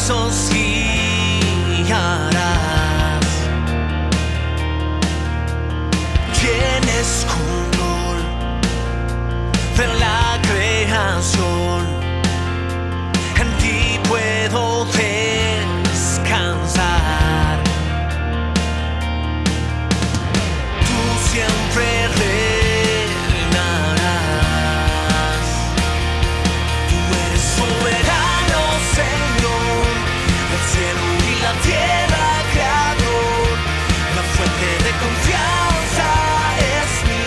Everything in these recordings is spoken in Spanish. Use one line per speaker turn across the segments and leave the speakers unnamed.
pasos guiarás. Tienes control de la creación, en ti puedo descansar. Tú siempre reinarás. Tú eres soberano, Señor, el cielo y la tierra, Creador. La fuente de confianza es mi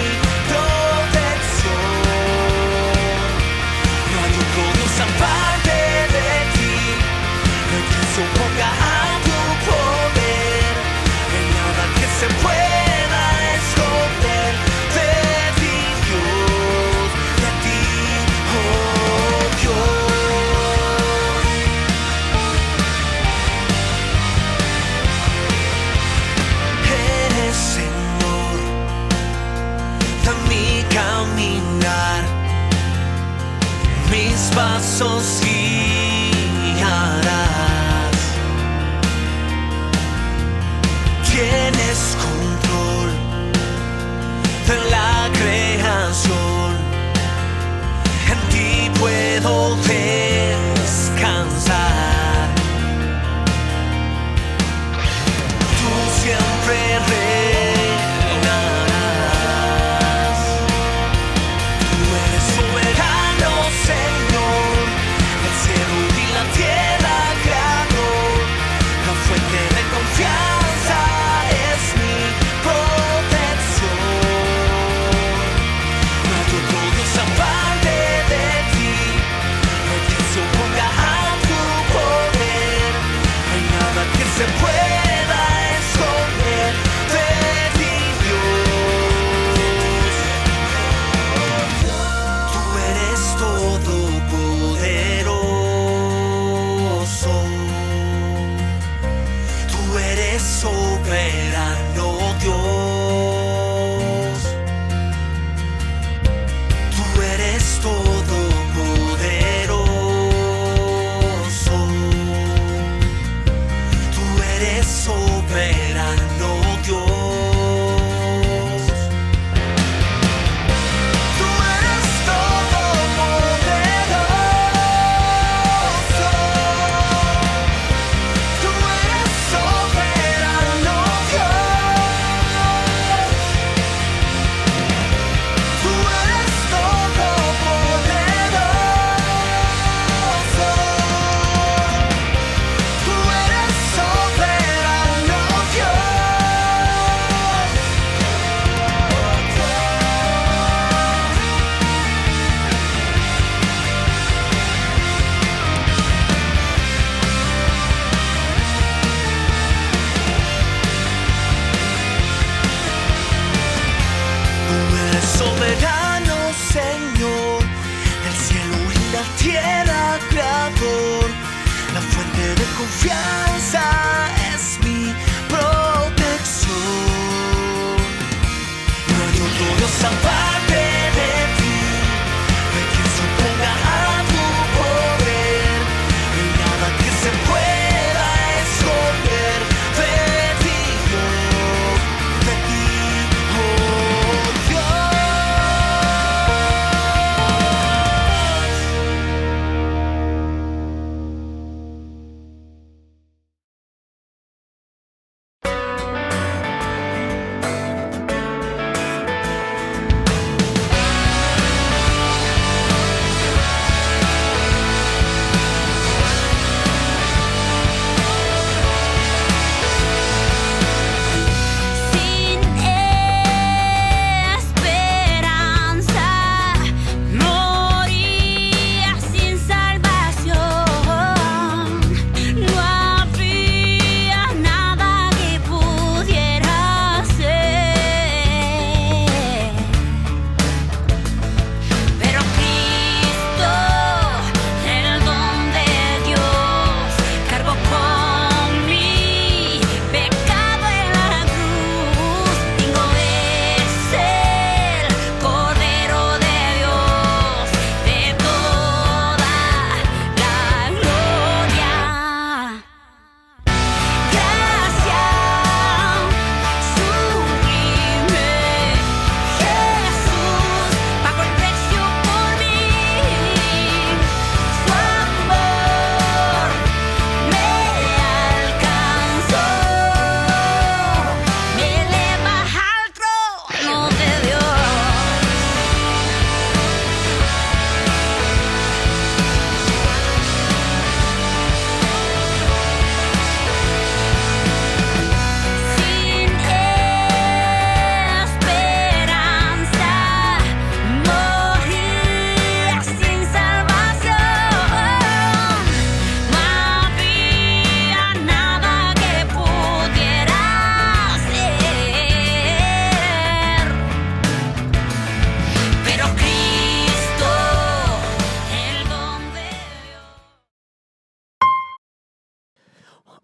protección. No hay otro Dios aparte de ti, no hay quien se oponga a tu poder. No hay nada que se pueda esconder de ti, Dios, de ti, oh Dios. Eres Señor de mi caminar, mis pasos guiarás. Tienes control de la creación, en ti puedo descansar. Tú siempre reinarás. Tú eres soberano, Señor, el cielo y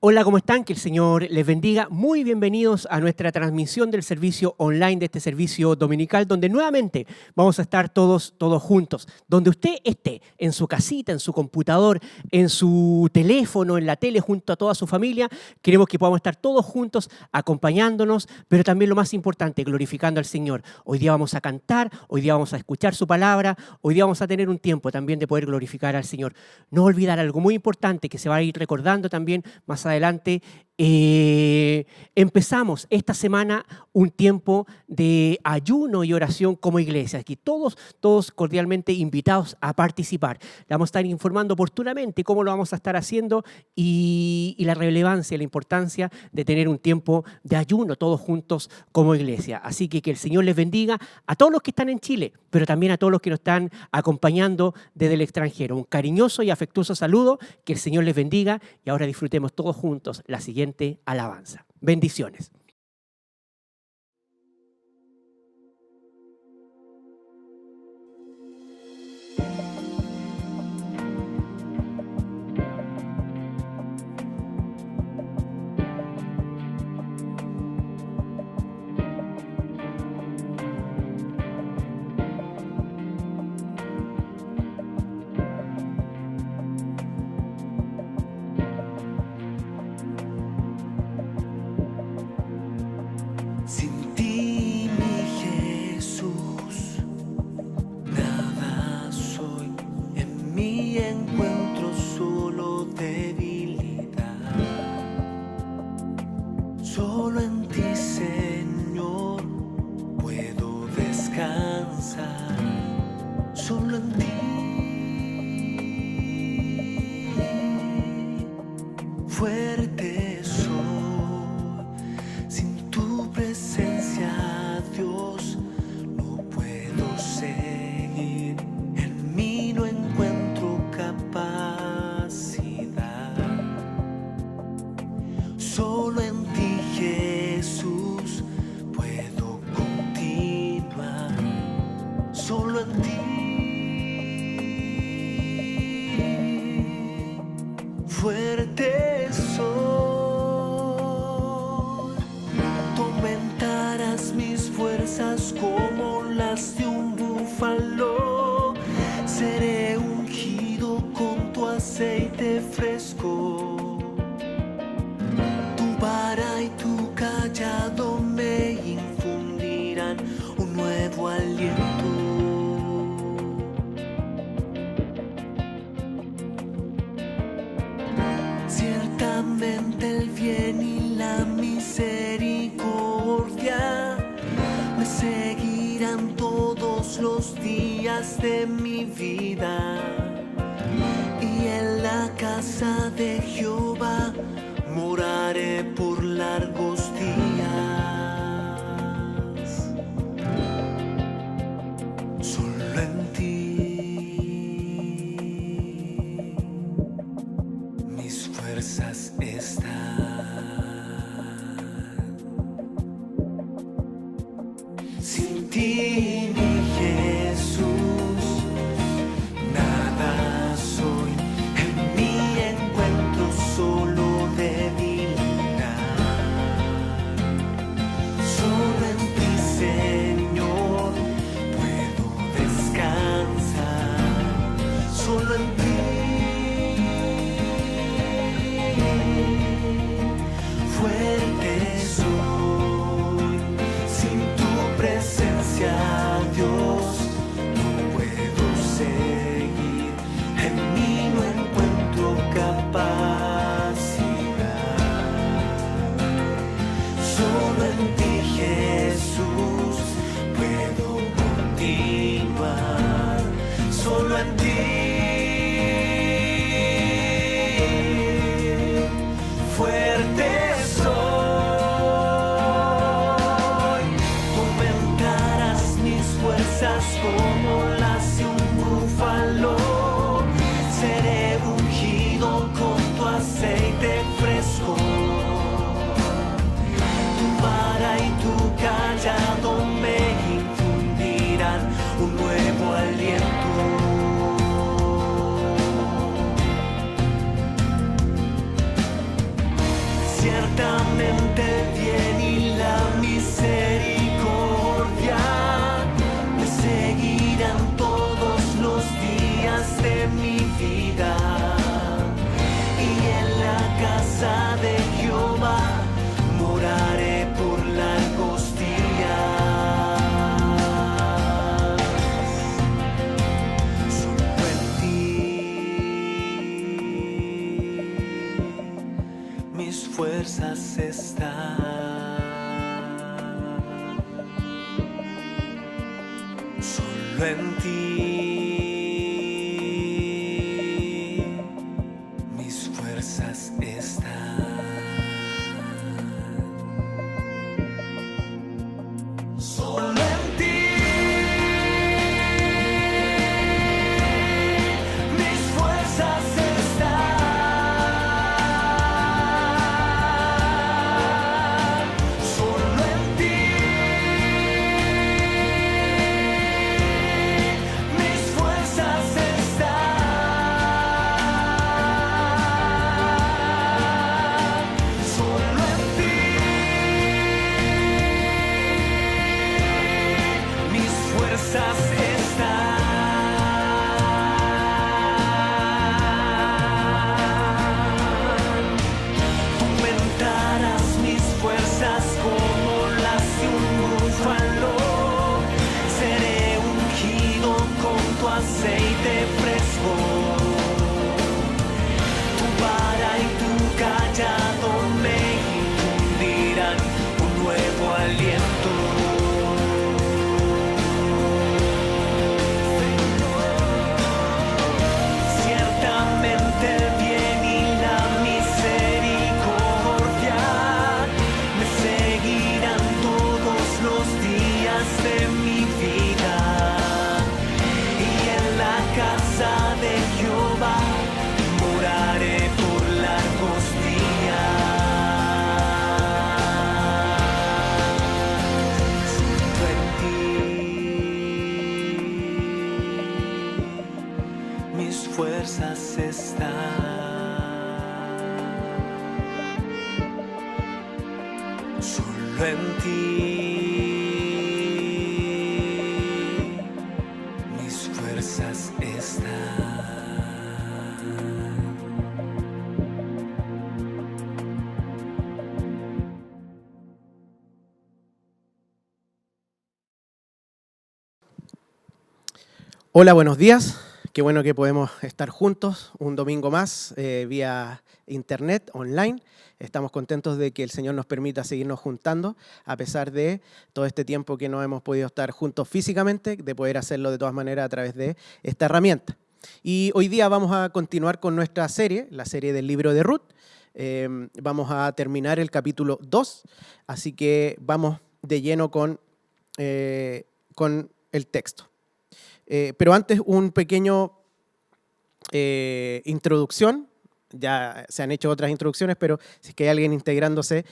Hola, ¿cómo están? Que el Señor les bendiga. Muy bienvenidos a nuestra transmisión del servicio online, de este servicio dominical, donde nuevamente vamos a estar todos juntos. Donde usted esté, en su casita, en su computador, en su teléfono, en la tele, junto a toda su familia, queremos que podamos estar todos juntos acompañándonos, pero también lo más importante, glorificando al Señor. Hoy día vamos a cantar, hoy día vamos a escuchar su palabra, hoy día vamos a tener un tiempo también de poder glorificar al Señor. No olvidar algo muy importante que se va a ir recordando también más adelante. Empezamos esta semana un tiempo de ayuno y oración como iglesia. Aquí todos cordialmente invitados a participar. Le vamos a estar informando oportunamente cómo lo vamos a estar haciendo y la relevancia, la importancia de tener un tiempo de ayuno todos juntos como iglesia. Así que el Señor les bendiga a todos los que están en Chile, pero también a todos los que nos están acompañando desde el extranjero. Un cariñoso y afectuoso saludo, que el Señor les bendiga y ahora disfrutemos todos juntos la siguiente alabanza. Bendiciones.
Sin ti, mi Jesús, nada soy. En mí encuentro solo debilidad. Solo en ti, Señor, puedo descansar. Solo en ti. Fuerte soy. Sin tu presencia, Dios, no puedo seguir. En mí no encuentro capacidad. Solo en ti, Jesús, puedo continuar. Solo en ti. Fuerte soy. Tú aumentarás mis fuerzas como las de un búfalo. Seré ungido con tu aceite fresco. Tu vara y tu callado me infundirán un nuevo aliento. Ciertamente el bien y la misericordia me seguirán todos los días de mi vida, y en la casa de Jehová moraré por largos días. Solo en ti mis fuerzas están. Sin ti, mi Jesús, nada soy. En mí encuentro solo debilidad. fuerzas están solo en ti. Mis fuerzas están solo en ti. Mis fuerzas están solo en ti. Mis fuerzas están solo en ti. Mis fuerzas están. Aumentarás mis fuerzas como las de un búfalo. Seré ungido con tu aceite fresco. Tu vara y tu callado me infundirán un nuevo aliento. Ciertamente el bien y la misericordia me seguirán todos los días de mi vida, y en la casa de Jehová moraré por largos días. Solo en ti mis fuerzas están. Solo en ti mis fuerzas están.
Hola, buenos días. Qué bueno que podemos estar juntos un domingo más vía internet, online. Estamos contentos de que el Señor nos permita seguirnos juntando, a pesar de todo este tiempo que no hemos podido estar juntos físicamente, de poder hacerlo de todas maneras a través de esta herramienta. Y hoy día vamos a continuar con nuestra serie, la serie del libro de Ruth. Vamos a terminar el capítulo 2, así que vamos de lleno con el texto. Pero antes un pequeño introducción. Ya se han hecho otras introducciones, pero si es que hay alguien integrándose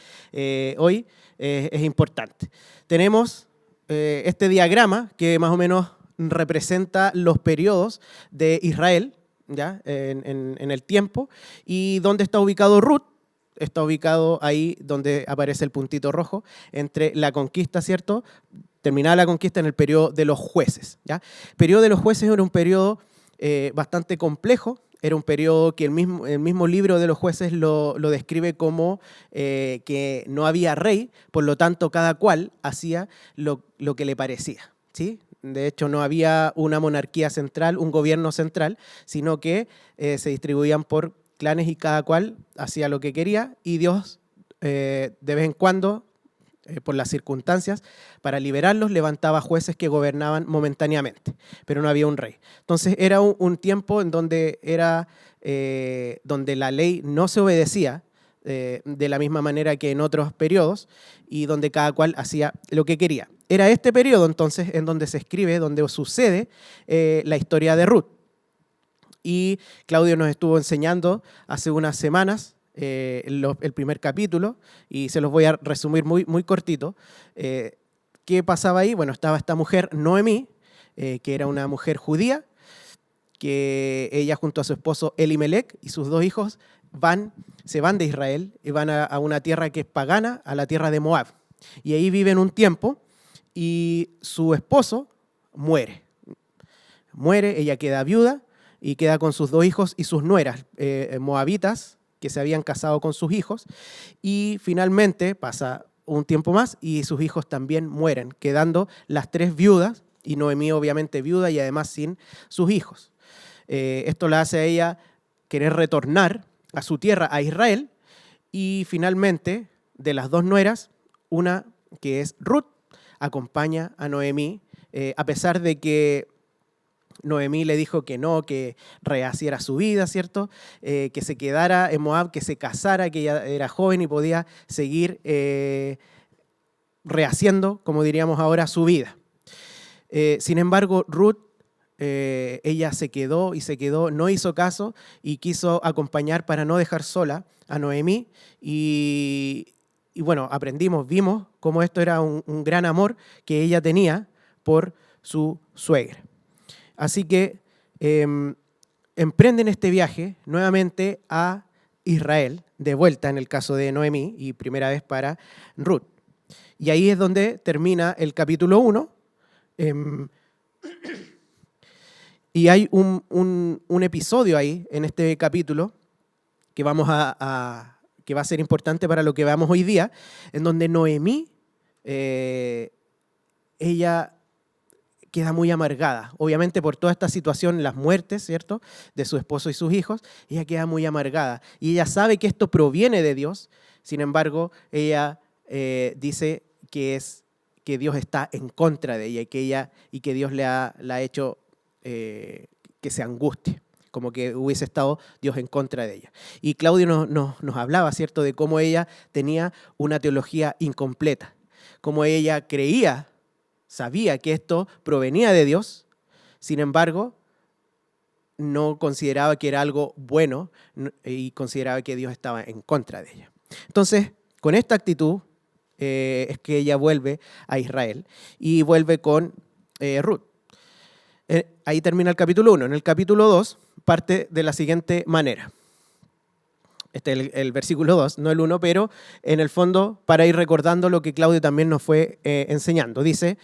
hoy, es importante. Tenemos este diagrama que más o menos representa los periodos de Israel, ¿ya? En el tiempo, y dónde está ubicado Ruth. Está ubicado ahí donde aparece el puntito rojo, entre la conquista, ¿cierto? Terminada la conquista en el periodo de los jueces, ¿ya? El periodo de los jueces era un periodo bastante complejo. Era un periodo que el mismo libro de los jueces lo describe como que no había rey, por lo tanto cada cual hacía lo que le parecía, ¿sí? De hecho no había una monarquía central, un gobierno central, sino que se distribuían por clanes y cada cual hacía lo que quería, y Dios de vez en cuando, por las circunstancias, para liberarlos levantaba jueces que gobernaban momentáneamente, pero no había un rey. Entonces era un tiempo en donde, donde la ley no se obedecía de la misma manera que en otros periodos, y donde cada cual hacía lo que quería. Era este periodo entonces en donde se escribe, donde sucede la historia de Ruth. Y Claudio nos estuvo enseñando hace unas semanas el primer capítulo, y se los voy a resumir muy cortito. ¿Qué pasaba ahí? Bueno, estaba esta mujer, Noemí, que era una mujer judía, que ella junto a su esposo Elimelec y sus dos hijos se van de Israel y van a una tierra que es pagana, a la tierra de Moab. Y ahí viven un tiempo, y su esposo muere. Ella queda viuda y queda con sus dos hijos y sus nueras moabitas, que se habían casado con sus hijos, y finalmente pasa un tiempo más y sus hijos también mueren, quedando las tres viudas, y Noemí obviamente viuda y además sin sus hijos. Esto la hace a ella querer retornar a su tierra, a Israel,
Y finalmente, de las dos nueras, una que es Ruth, acompaña a Noemí, a pesar de que Noemí le dijo que no, que rehaciera su vida, ¿cierto? Que se quedara en Moab, que se casara, que ella era joven y podía seguir rehaciendo, como diríamos ahora, su vida. Sin embargo, Ruth, ella se quedó, no hizo caso y quiso acompañar para no dejar sola a Noemí. Y bueno, vimos cómo esto era un gran amor que ella tenía por su suegra. Así que emprenden este viaje nuevamente a Israel, de vuelta en el caso de Noemí y primera vez para Ruth. Y ahí es donde termina el capítulo 1. Y hay un episodio ahí en este capítulo que que va a ser importante para lo que veamos hoy día, en donde Noemí, ella queda muy amargada. Obviamente por toda esta situación, las muertes, ¿cierto?, de su esposo y sus hijos, ella queda muy amargada. Y ella sabe que esto proviene de Dios, sin embargo, ella dice que Dios está en contra de ella y que Dios la ha hecho que se angustie, como que hubiese estado Dios en contra de ella. Y Claudio nos hablaba, ¿cierto?, de cómo ella tenía una teología incompleta, cómo ella sabía que esto provenía de Dios, sin embargo, no consideraba que era algo bueno y consideraba que Dios estaba en contra de ella. Entonces, con esta actitud es que ella vuelve a Israel y vuelve con Ruth. Ahí termina el capítulo 1. En el capítulo 2 parte de la siguiente manera. Este es el versículo 2, no el 1, pero en el fondo para ir recordando lo que Claudio también nos fue enseñando. Dice,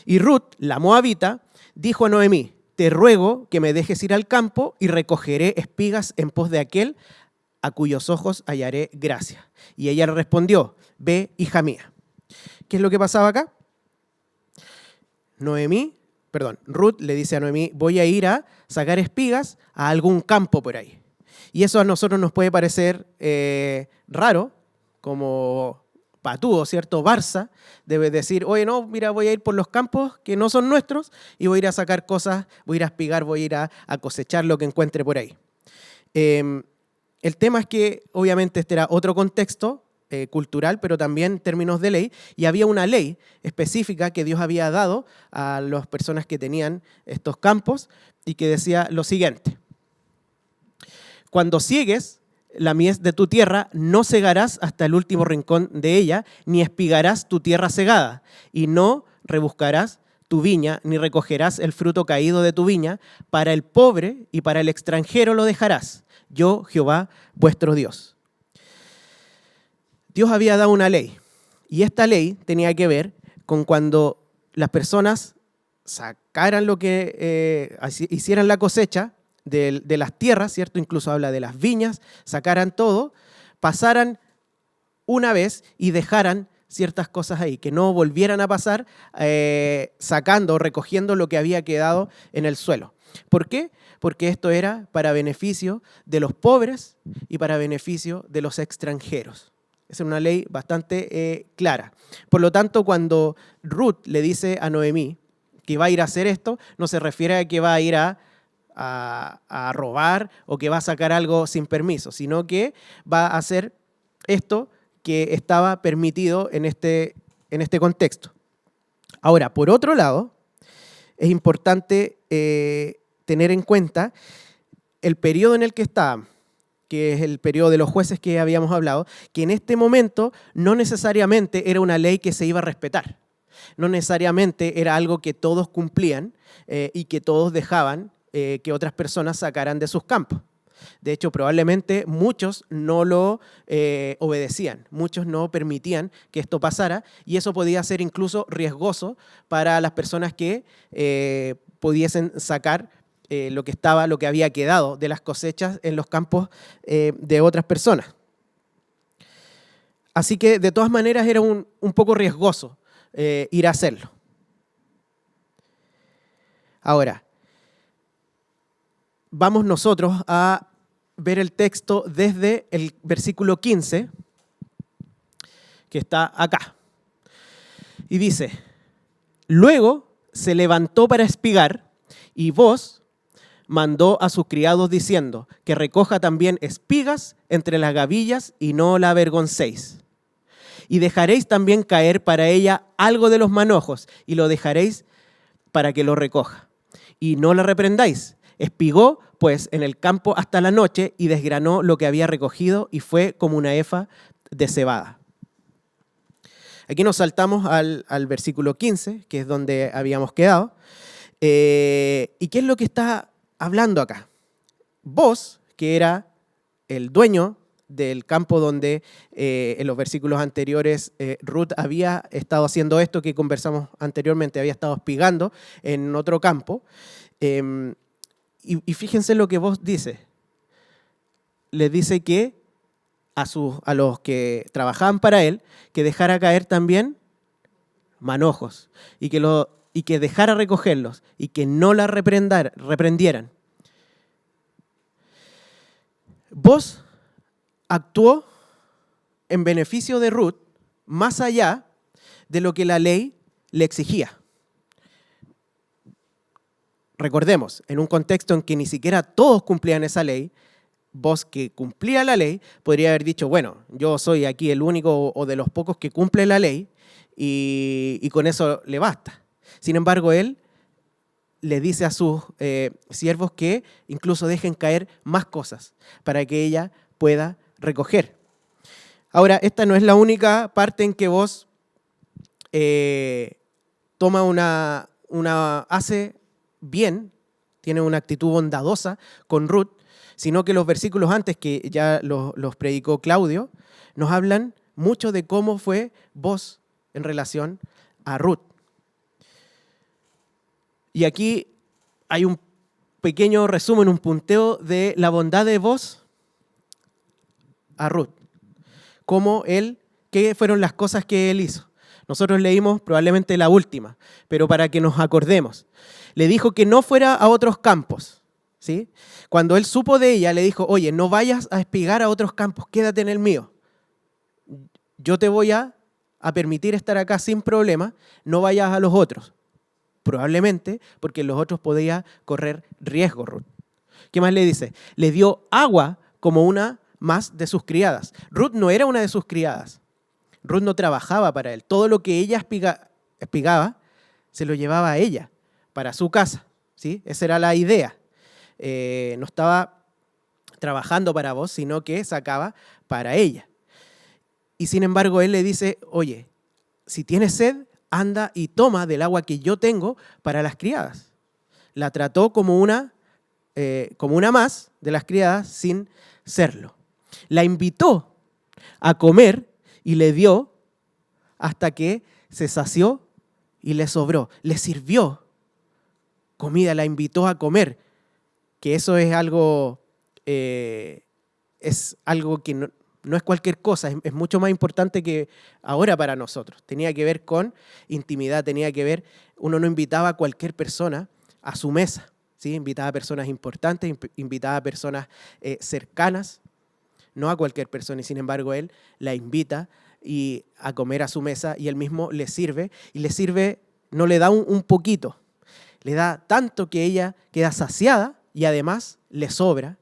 y Ruth, la moabita, dijo a Noemí, te ruego que me dejes ir al campo y recogeré espigas en pos de aquel a cuyos ojos hallaré gracia. Y ella le respondió, ve, hija mía. ¿Qué es lo que pasaba acá? Ruth le dice a Noemí, voy a ir a sacar espigas a algún campo por ahí. Y eso a nosotros nos puede parecer raro, como patúo, ¿cierto? Barça, debe decir, oye, no, mira, voy a ir por los campos que no son nuestros y voy a ir a sacar cosas, voy a ir a espigar, voy a ir a cosechar lo que encuentre por ahí. El tema es que obviamente este era otro contexto cultural, pero también en términos de ley, y había una ley específica que Dios había dado a las personas que tenían estos campos y que decía lo siguiente. Cuando ciegues la mies de tu tierra, no segarás hasta el último rincón de ella, ni espigarás tu tierra segada, y no rebuscarás tu viña, ni recogerás el fruto caído de tu viña, para el pobre y para el extranjero lo dejarás. Yo, Jehová, vuestro Dios. Dios había dado una ley, y esta ley tenía que ver con cuando las personas sacaran lo que hicieran la cosecha de las tierras, ¿cierto? Incluso habla de las viñas, sacaran todo, pasaran una vez y dejaran ciertas cosas ahí, que no volvieran a pasar sacando o recogiendo lo que había quedado en el suelo. ¿Por qué? Porque esto era para beneficio de los pobres y para beneficio de los extranjeros. Esa es una ley bastante clara. Por lo tanto, cuando Ruth le dice a Noemí que va a ir a hacer esto, no se refiere a que va a ir a robar o que va a sacar algo sin permiso, sino que va a hacer esto que estaba permitido en este contexto. Ahora, por otro lado, es importante tener en cuenta el periodo en el que está, que es el periodo de los jueces que habíamos hablado, que en este momento no necesariamente era una ley que se iba a respetar. No necesariamente era algo que todos cumplían y que todos dejaban que otras personas sacaran de sus campos. De hecho, probablemente muchos no lo obedecían, muchos no permitían que esto pasara y eso podía ser incluso riesgoso para las personas que pudiesen sacar lo que había quedado de las cosechas en los campos de otras personas. Así que de todas maneras era un poco riesgoso ir a hacerlo. Ahora, vamos nosotros a ver el texto desde el versículo 15 que está acá. Y dice, luego se levantó para espigar y Booz mandó a sus criados diciendo que recoja también espigas entre las gavillas y no la avergoncéis. Y dejaréis también caer para ella algo de los manojos y lo dejaréis para que lo recoja. Y no la reprendáis. Espigó pues en el campo hasta la noche y desgranó lo que había recogido y fue como una efa de cebada. Aquí nos saltamos al versículo 15, que es donde habíamos quedado. ¿Y qué es lo que está hablando acá? Booz, que era el dueño del campo donde en los versículos anteriores Ruth había estado haciendo esto que conversamos anteriormente, había estado espigando en otro campo. Y fíjense lo que Booz dice. Les dice que a los que trabajaban para él, que dejara caer también manojos y que dejara recogerlos y que no la reprendieran. Booz actuó en beneficio de Ruth más allá de lo que la ley le exigía. Recordemos, en un contexto en que ni siquiera todos cumplían esa ley, Booz, que cumplía la ley, podría haber dicho, bueno, yo soy aquí el único o de los pocos que cumple la ley y con eso le basta. Sin embargo, él le dice a sus siervos que incluso dejen caer más cosas para que ella pueda recoger. Ahora, esta no es la única parte en que Booz toma hace bien, tiene una actitud bondadosa con Ruth, sino que los versículos antes, que ya los predicó Claudio, nos hablan mucho de cómo fue Booz en relación a Ruth. Y aquí hay un pequeño resumen, un punteo de la bondad de Booz a Ruth. ¿Qué fueron las cosas que él hizo? Nosotros leímos probablemente la última, pero para que nos acordemos. Le dijo que no fuera a otros campos. ¿Sí? Cuando él supo de ella, le dijo, oye, no vayas a espigar a otros campos, quédate en el mío. Yo te voy a permitir estar acá sin problema, no vayas a los otros. Probablemente porque los otros podía correr riesgo, Ruth. ¿Qué más le dice? Le dio agua como una más de sus criadas. Ruth no era una de sus criadas. Ruth no trabajaba para él. Todo lo que ella espigaba se lo llevaba a ella, para su casa. ¿Sí? Esa era la idea. No estaba trabajando para Booz, sino que sacaba para ella. Y sin embargo, él le dice, oye, si tienes sed, anda y toma del agua que yo tengo para las criadas. La trató como una más de las criadas sin serlo. La invitó a comer y le dio hasta que se sació y le sobró. Le sirvió comida, la invitó a comer. Que eso es algo que no es cualquier cosa, es mucho más importante que ahora para nosotros. Tenía que ver con intimidad, uno no invitaba a cualquier persona a su mesa, ¿sí? Invitaba a personas importantes, invitaba a personas cercanas, no a cualquier persona, y sin embargo él la invita a comer a su mesa y él mismo le sirve, no le da un poquito, le da tanto que ella queda saciada, y además le sobra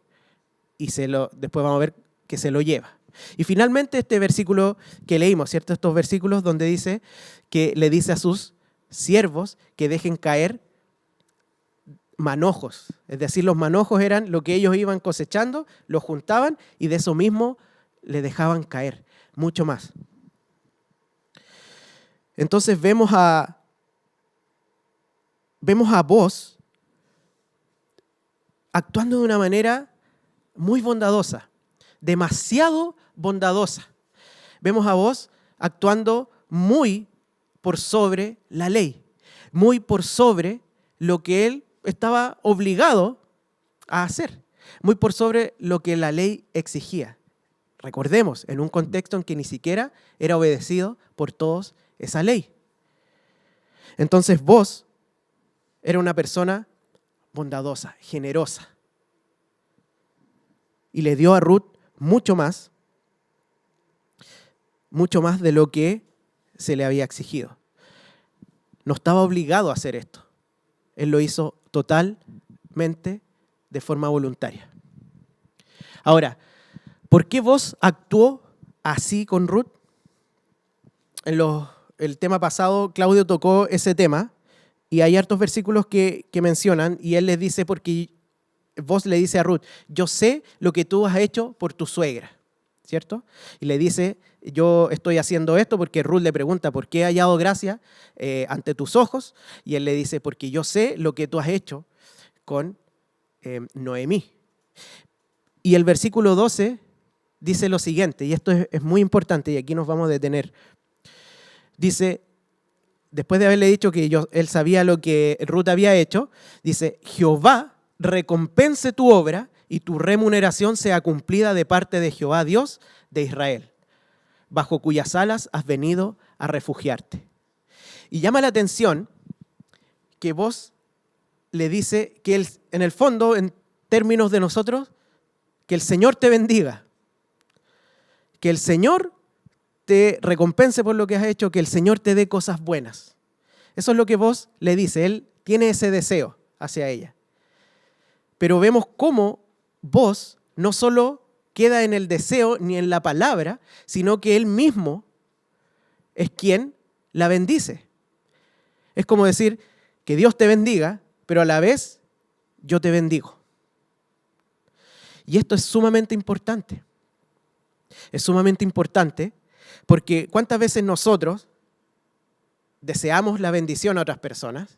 y después vamos a ver que se lo lleva. Y finalmente este versículo que leímos, ¿cierto? Estos versículos donde dice que le dice a sus siervos que dejen caer manojos. Es decir, los manojos eran lo que ellos iban cosechando, lo juntaban y de eso mismo le dejaban caer, mucho más. Entonces vemos a Booz actuando de una manera muy bondadosa, demasiado bondadosa. Vemos a Booz actuando muy por sobre la ley, muy por sobre lo que él estaba obligado a hacer, muy por sobre lo que la ley exigía. Recordemos, en un contexto en que ni siquiera era obedecido por todos esa ley. Entonces Booz era una persona bondadosa, generosa. Y le dio a Ruth mucho más mucho más de lo que se le había exigido. No estaba obligado a hacer esto. Él lo hizo totalmente de forma voluntaria. Ahora, ¿por qué Booz actuó así con Ruth? El tema pasado, Claudio tocó ese tema y hay hartos versículos que mencionan y él les dice, porque Booz le dice a Ruth, yo sé lo que tú has hecho por tu suegra, ¿cierto? Y le dice, yo estoy haciendo esto porque Ruth le pregunta, ¿por qué he hallado gracia ante tus ojos? Y él le dice, porque yo sé lo que tú has hecho con Noemí. Y el versículo 12 dice lo siguiente, y esto es muy importante y aquí nos vamos a detener. Dice, después de haberle dicho que él sabía lo que Ruth había hecho, dice, Jehová recompense tu obra y tu remuneración sea cumplida de parte de Jehová Dios de Israel, bajo cuyas alas has venido a refugiarte. Y llama la atención que Booz le dice que él, en el fondo, en términos de nosotros, que el Señor te bendiga, que el Señor te recompense por lo que has hecho, que el Señor te dé cosas buenas. Eso es lo que Booz le dice, él tiene ese deseo hacia ella. Pero vemos cómo Booz no solo queda en el deseo ni en la palabra, sino que él mismo es quien la bendice. Es como decir que Dios te bendiga, pero a la vez yo te bendigo. Y esto es sumamente importante. Es sumamente importante porque ¿cuántas veces nosotros deseamos la bendición a otras personas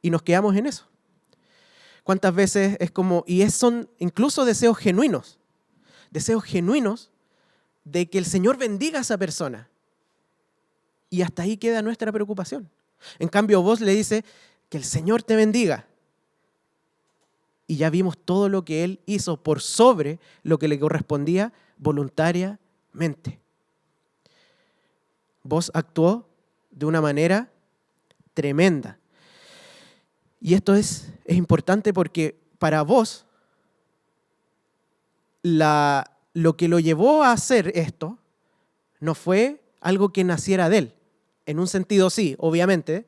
y nos quedamos en eso? ¿Cuántas veces es como, son incluso deseos genuinos de que el Señor bendiga a esa persona? Y hasta ahí queda nuestra preocupación. En cambio, Booz le dice que el Señor te bendiga. Y ya vimos todo lo que él hizo por sobre lo que le correspondía voluntariamente. Booz actuó de una manera tremenda. Y esto es importante porque para Booz lo que lo llevó a hacer esto no fue algo que naciera de él. En un sentido sí, obviamente,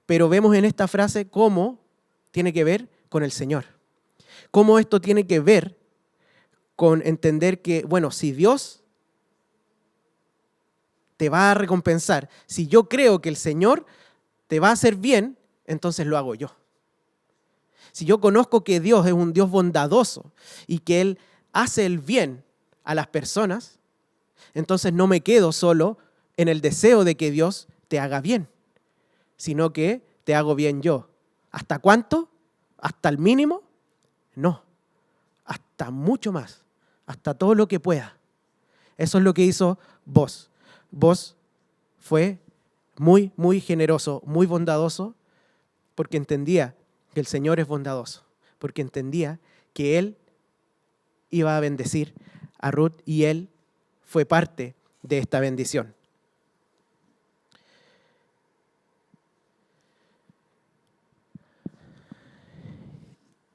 pero vemos en esta frase cómo tiene que ver con el Señor. Cómo esto tiene que ver con entender que, bueno, si Dios te va a recompensar, si yo creo que el Señor te va a hacer bien, entonces lo hago yo. Si yo conozco que Dios es un Dios bondadoso y que Él hace el bien a las personas, entonces no me quedo solo en el deseo de que Dios te haga bien, sino que te hago bien yo. ¿Hasta cuánto? ¿Hasta el mínimo? No, hasta mucho más, hasta todo lo que pueda. Eso es lo que hizo Booz. Booz fue muy, muy generoso, muy bondadoso, porque entendía que el Señor es bondadoso, porque entendía que Él iba a bendecir a Ruth y Él fue parte de esta bendición.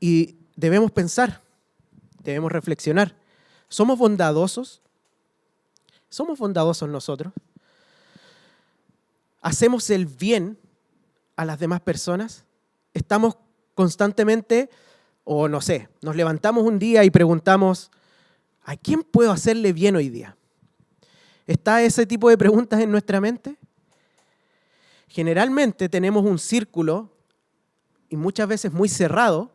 Y debemos pensar, debemos reflexionar. ¿Somos bondadosos? ¿Somos bondadosos nosotros? ¿Hacemos el bien a las demás personas? ¿Estamos constantemente, o no sé, nos levantamos un día y preguntamos, ¿a quién puedo hacerle bien hoy día? ¿Está ese tipo de preguntas en nuestra mente? Generalmente tenemos un círculo, y muchas veces muy cerrado,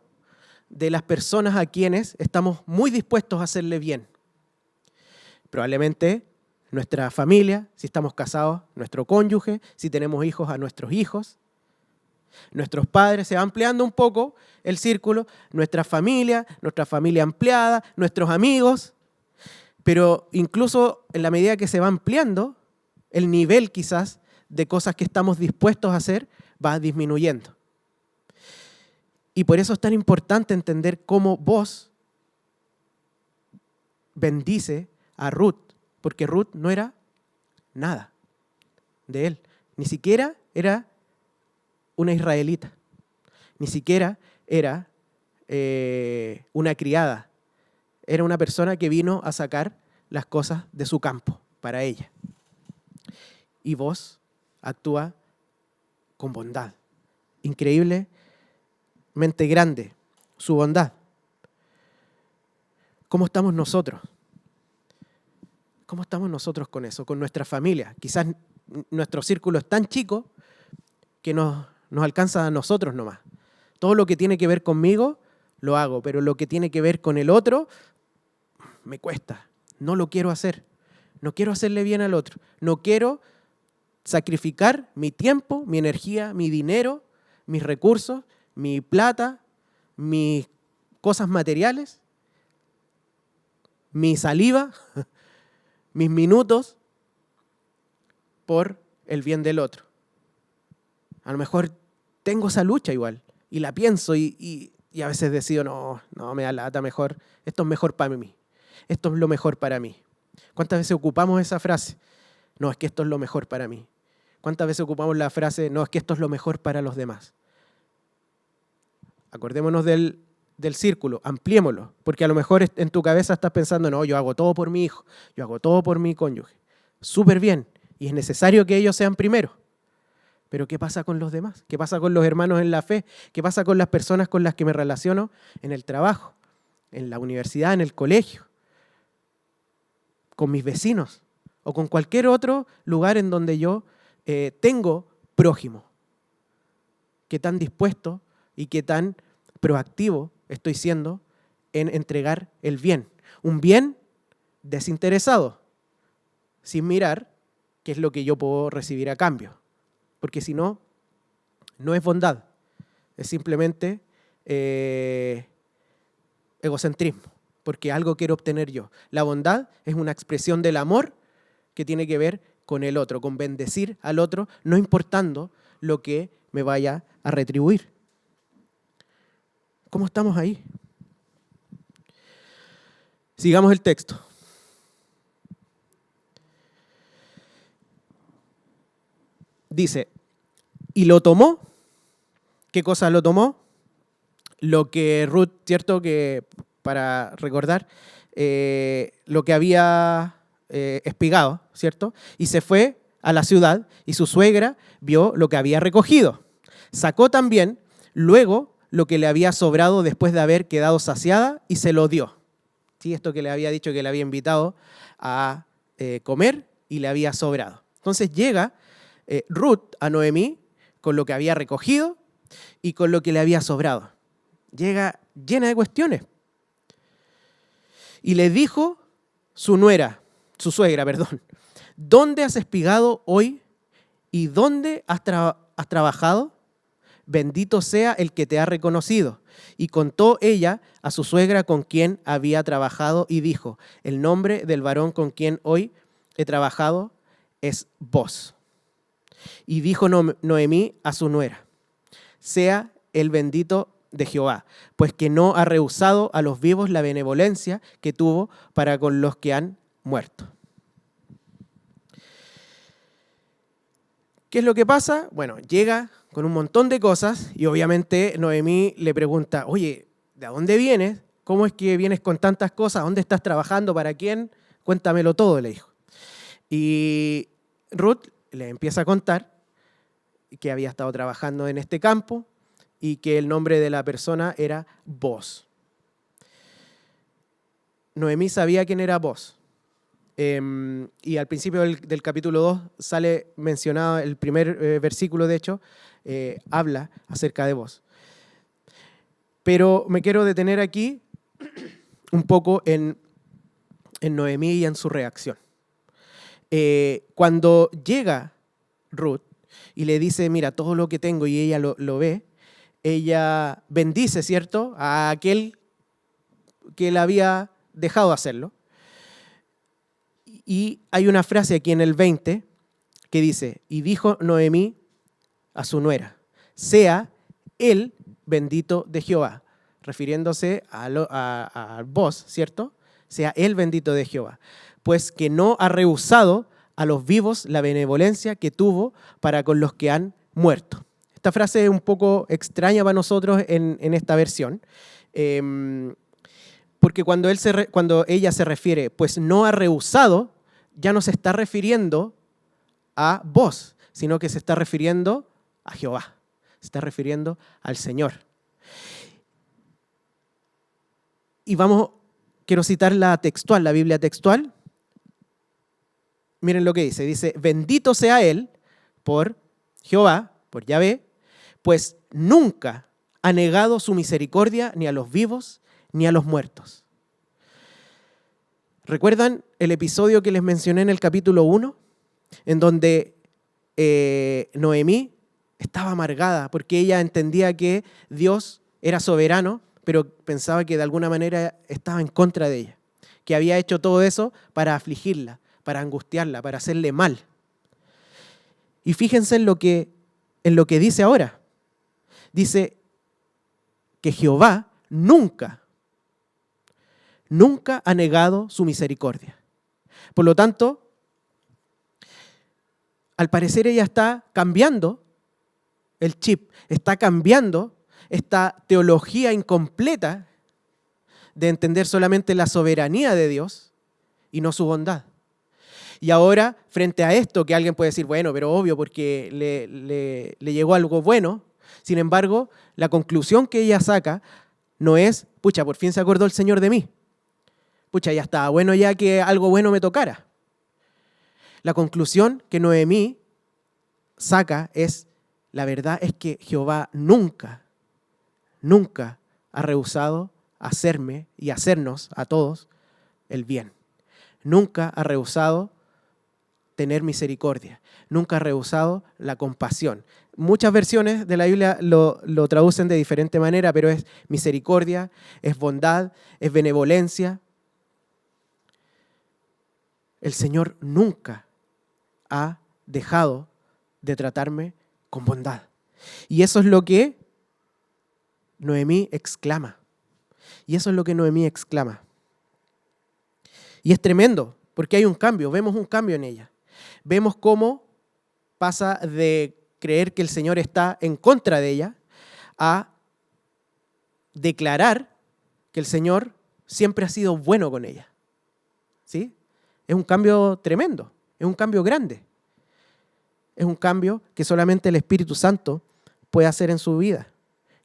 de las personas a quienes estamos muy dispuestos a hacerle bien. Probablemente nuestra familia, si estamos casados, nuestro cónyuge, si tenemos hijos, a nuestros hijos. Nuestros padres, se va ampliando un poco el círculo, nuestra familia ampliada, nuestros amigos, pero incluso en la medida que se va ampliando, el nivel quizás de cosas que estamos dispuestos a hacer va disminuyendo. Y por eso es tan importante entender cómo Booz bendice a Ruth, porque Ruth no era nada de él, ni siquiera era una israelita, ni siquiera era una criada, era una persona que vino a sacar las cosas de su campo para ella. Y Booz actúa con bondad. Increíblemente grande su bondad. ¿Cómo estamos nosotros? ¿Cómo estamos nosotros con eso, con nuestra familia? Quizás nuestro círculo es tan chico que nos alcanza a nosotros nomás. Todo lo que tiene que ver conmigo, lo hago, pero lo que tiene que ver con el otro, me cuesta. No lo quiero hacer. No quiero hacerle bien al otro. No quiero sacrificar mi tiempo, mi energía, mi dinero, mis recursos, mi plata, mis cosas materiales, mi saliva, mis minutos por el bien del otro. A lo mejor tengo esa lucha igual y la pienso y a veces decido, no, me da lata, mejor, esto es mejor para mí, esto es lo mejor para mí. ¿Cuántas veces ocupamos esa frase? No, es que esto es lo mejor para mí. ¿Cuántas veces ocupamos la frase, no, es que esto es lo mejor para los demás? Acordémonos del círculo, ampliémoslo, porque a lo mejor en tu cabeza estás pensando, no, yo hago todo por mi hijo, yo hago todo por mi cónyuge. Súper bien, y es necesario que ellos sean primero. Pero ¿qué pasa con los demás? ¿Qué pasa con los hermanos en la fe? ¿Qué pasa con las personas con las que me relaciono en el trabajo, en la universidad, en el colegio, con mis vecinos o con cualquier otro lugar en donde yo tengo prójimo? ¿Qué tan dispuesto y qué tan proactivo estoy siendo en entregar el bien? Un bien desinteresado, sin mirar qué es lo que yo puedo recibir a cambio. Porque si no, no es bondad, es simplemente egocentrismo, porque algo quiero obtener yo. La bondad es una expresión del amor que tiene que ver con el otro, con bendecir al otro, no importando lo que me vaya a retribuir. ¿Cómo estamos ahí? Sigamos el texto. Dice, y lo tomó. ¿Qué cosa lo tomó? Lo que Ruth, ¿cierto? Que para recordar, lo que había espigado, ¿cierto? Y se fue a la ciudad y su suegra vio lo que había recogido. Sacó también luego lo que le había sobrado después de haber quedado saciada y se lo dio. ¿Sí? Esto que le había dicho que le había invitado a comer y le había sobrado. Entonces llega Ruth a Noemí con lo que había recogido y con lo que le había sobrado. Llega llena de cuestiones. Y le dijo su suegra, ¿dónde has espigado hoy y dónde has trabajado? Bendito sea el que te ha reconocido. Y contó ella a su suegra con quien había trabajado y dijo, el nombre del varón con quien hoy he trabajado es Booz. Y dijo Noemí a su nuera, sea el bendito de Jehová, pues que no ha rehusado a los vivos la benevolencia que tuvo para con los que han muerto. ¿Qué es lo que pasa? Bueno, llega con un montón de cosas y obviamente Noemí le pregunta, oye, ¿de dónde vienes? ¿Cómo es que vienes con tantas cosas? ¿Dónde estás trabajando? ¿Para quién? Cuéntamelo todo, le dijo. Y Ruth le empieza a contar que había estado trabajando en este campo y que el nombre de la persona era Booz. Noemí sabía quién era Booz. Y al principio del capítulo 2 sale mencionado, el primer versículo de hecho, habla acerca de Booz. Pero me quiero detener aquí un poco en Noemí y en su reacción. Cuando llega Ruth y le dice, mira, todo lo que tengo, y ella lo ve, ella bendice, ¿cierto?, a aquel que la había dejado hacerlo. Y hay una frase aquí en el 20 que dice, y dijo Noemí a su nuera, sea el bendito de Jehová, refiriéndose a Booz, ¿cierto? Sea el bendito de Jehová, pues que no ha rehusado a los vivos la benevolencia que tuvo para con los que han muerto. Esta frase es un poco extraña para nosotros en esta versión, porque cuando ella se refiere, pues no ha rehusado ya no se está refiriendo a vos, sino que se está refiriendo a Jehová, se está refiriendo al Señor. Y quiero citar la textual, la Biblia textual. Miren lo que dice, bendito sea Él por Jehová, por Yahvé, pues nunca ha negado su misericordia ni a los vivos ni a los muertos. ¿Recuerdan el episodio que les mencioné en el capítulo 1? En donde Noemí estaba amargada porque ella entendía que Dios era soberano, pero pensaba que de alguna manera estaba en contra de ella, que había hecho todo eso para afligirla, para angustiarla, para hacerle mal. Y fíjense en lo que dice ahora. Dice que Jehová nunca ha negado su misericordia. Por lo tanto, al parecer ella está cambiando el chip, está cambiando esta teología incompleta de entender solamente la soberanía de Dios y no su bondad. Y ahora, frente a esto, que alguien puede decir, bueno, pero obvio, porque le llegó algo bueno. Sin embargo, la conclusión que ella saca no es, pucha, por fin se acordó el Señor de mí. Pucha, ya estaba bueno ya que algo bueno me tocara. La conclusión que Noemí saca es, la verdad es que Jehová nunca ha rehusado hacerme y hacernos a todos el bien. Nunca ha rehusado tener misericordia. Nunca ha rehusado la compasión. Muchas versiones de la Biblia lo traducen de diferente manera, pero es misericordia, es bondad, es benevolencia. El Señor nunca ha dejado de tratarme con bondad. Y eso es lo que Noemí exclama. Y eso es lo que Noemí exclama. Y es tremendo, porque hay un cambio, vemos un cambio en ella. Vemos cómo pasa de creer que el Señor está en contra de ella a declarar que el Señor siempre ha sido bueno con ella. ¿Sí? Es un cambio tremendo, es un cambio grande. Es un cambio que solamente el Espíritu Santo puede hacer en su vida.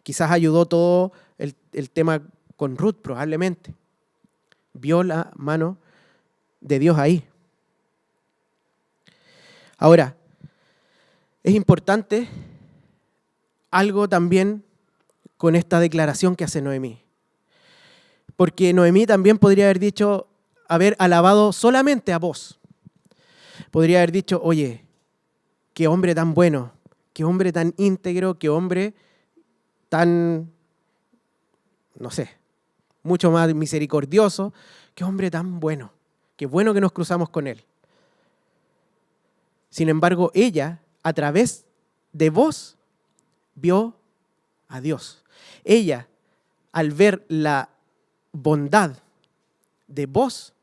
Quizás ayudó todo el tema con Ruth, probablemente. Vio la mano de Dios ahí. Ahora, es importante algo también con esta declaración que hace Noemí. Porque Noemí también podría haber alabado solamente a vos. Podría haber dicho, oye, qué hombre tan bueno, qué hombre tan íntegro, qué hombre tan, no sé, mucho más misericordioso, qué hombre tan bueno, qué bueno que nos cruzamos con él. Sin embargo, ella, a través de vos, vio a Dios. Ella, al ver la bondad de vos,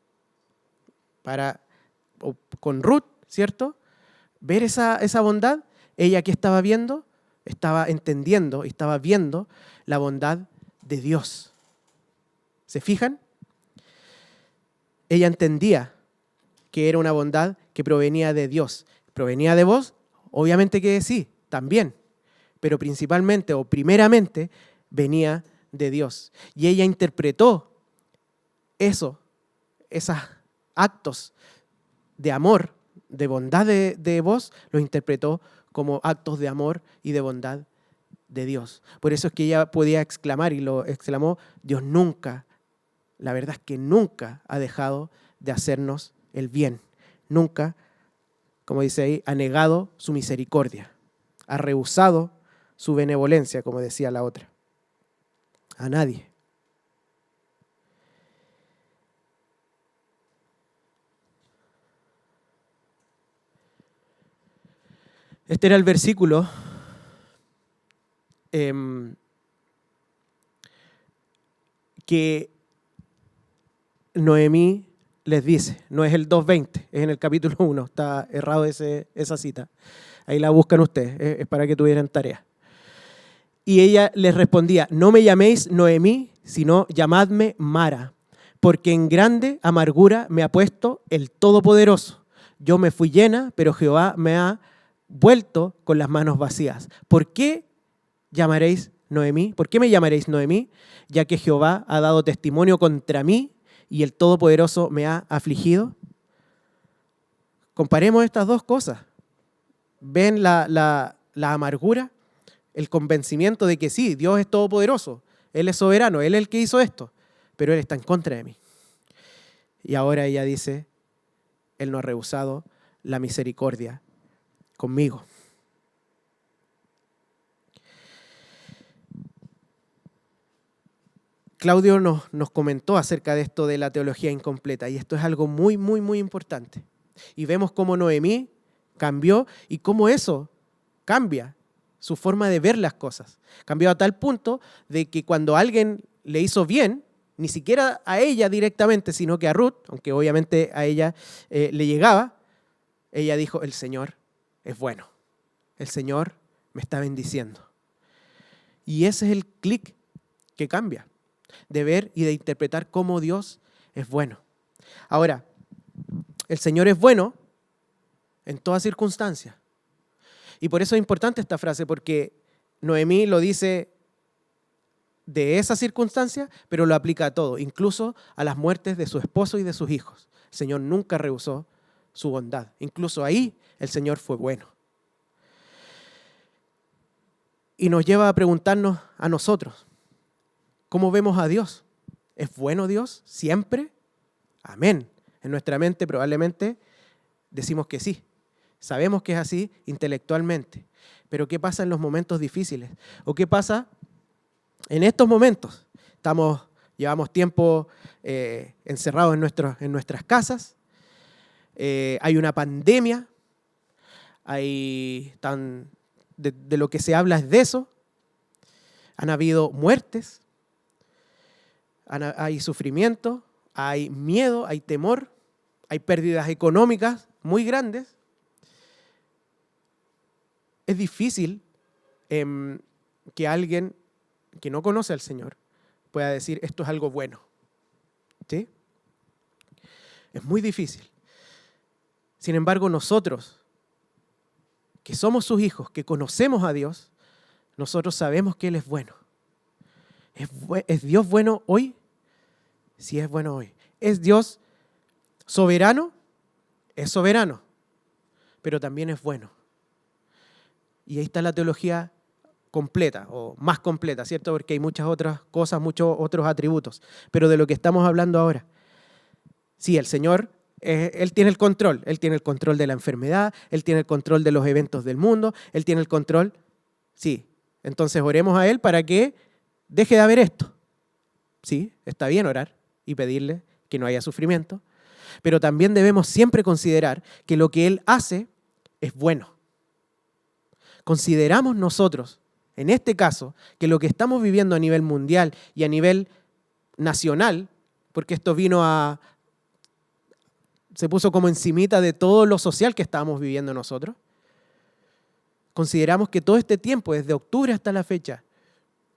con Ruth, ¿cierto? Ver esa bondad, ella que estaba viendo, estaba entendiendo y estaba viendo la bondad de Dios. ¿Se fijan? Ella entendía que era una bondad que provenía de Dios. ¿Provenía de vos? Obviamente que sí, también. Pero principalmente o primeramente venía de Dios. Y ella interpretó esos actos de amor, de bondad de vos, los interpretó como actos de amor y de bondad de Dios. Por eso es que ella podía exclamar, y lo exclamó, Dios nunca, la verdad es que nunca ha dejado de hacernos el bien. Nunca, como dice ahí, ha negado su misericordia. Ha rehusado su benevolencia, como decía la otra. A nadie. Este era el versículo que Noemí les dice. No es el 2:20, es en el capítulo 1. Está errado esa cita. Ahí la buscan ustedes, es para que tuvieran tarea. Y ella les respondía, no me llaméis Noemí, sino llamadme Mara, porque en grande amargura me ha puesto el Todopoderoso. Yo me fui llena, pero Jehová me ha vuelto con las manos vacías. ¿Por qué llamaréis Noemí? ¿Por qué me llamaréis Noemí? Ya que Jehová ha dado testimonio contra mí y el Todopoderoso me ha afligido. Comparemos estas dos cosas. ¿Ven la amargura? El convencimiento de que sí, Dios es todopoderoso, Él es soberano, Él es el que hizo esto, pero Él está en contra de mí. Y ahora ella dice, Él no ha rehusado la misericordia conmigo. Claudio nos comentó acerca de esto de la teología incompleta, y esto es algo muy, muy, muy importante. Y vemos cómo Noemí cambió y cómo eso cambia su forma de ver las cosas. Cambió a tal punto de que cuando alguien le hizo bien, ni siquiera a ella directamente, sino que a Ruth, aunque obviamente a ella le llegaba, ella dijo, el Señor es bueno. El Señor me está bendiciendo. Y ese es el clic que cambia, de ver y de interpretar cómo Dios es bueno. Ahora, el Señor es bueno en toda circunstancia. Y por eso es importante esta frase, porque Noemí lo dice de esa circunstancia, pero lo aplica a todo, incluso a las muertes de su esposo y de sus hijos. El Señor nunca rehusó su bondad. Incluso ahí el Señor fue bueno. Y nos lleva a preguntarnos a nosotros, ¿cómo vemos a Dios? ¿Es bueno Dios siempre? Amén. En nuestra mente probablemente decimos que sí. Sabemos que es así intelectualmente. Pero ¿qué pasa en los momentos difíciles? ¿O qué pasa en estos momentos? Llevamos tiempo encerrados en nuestras casas. Hay una pandemia. De lo que se habla es de eso. Han habido muertes. Hay sufrimiento. Hay miedo. Hay temor. Hay pérdidas económicas muy grandes. Es difícil que alguien que no conoce al Señor pueda decir esto es algo bueno. ¿Sí? Es muy difícil. Sin embargo, nosotros, que somos sus hijos, que conocemos a Dios, nosotros sabemos que Él es bueno. ¿Es Dios bueno hoy? Sí, es bueno hoy. ¿Es Dios soberano? Es soberano, pero también es bueno. Y ahí está la teología completa, o más completa, ¿cierto? Porque hay muchas otras cosas, muchos otros atributos. Pero de lo que estamos hablando ahora, sí, el Señor, Él tiene el control. Él tiene el control de la enfermedad, Él tiene el control de los eventos del mundo, Él tiene el control. Sí, entonces oremos a Él para que deje de haber esto. Sí, está bien orar y pedirle que no haya sufrimiento, pero también debemos siempre considerar que lo que Él hace es bueno. Consideramos nosotros, en este caso, que lo que estamos viviendo a nivel mundial y a nivel nacional, porque esto se puso como encimita de todo lo social que estábamos viviendo nosotros, consideramos que todo este tiempo, desde octubre hasta la fecha,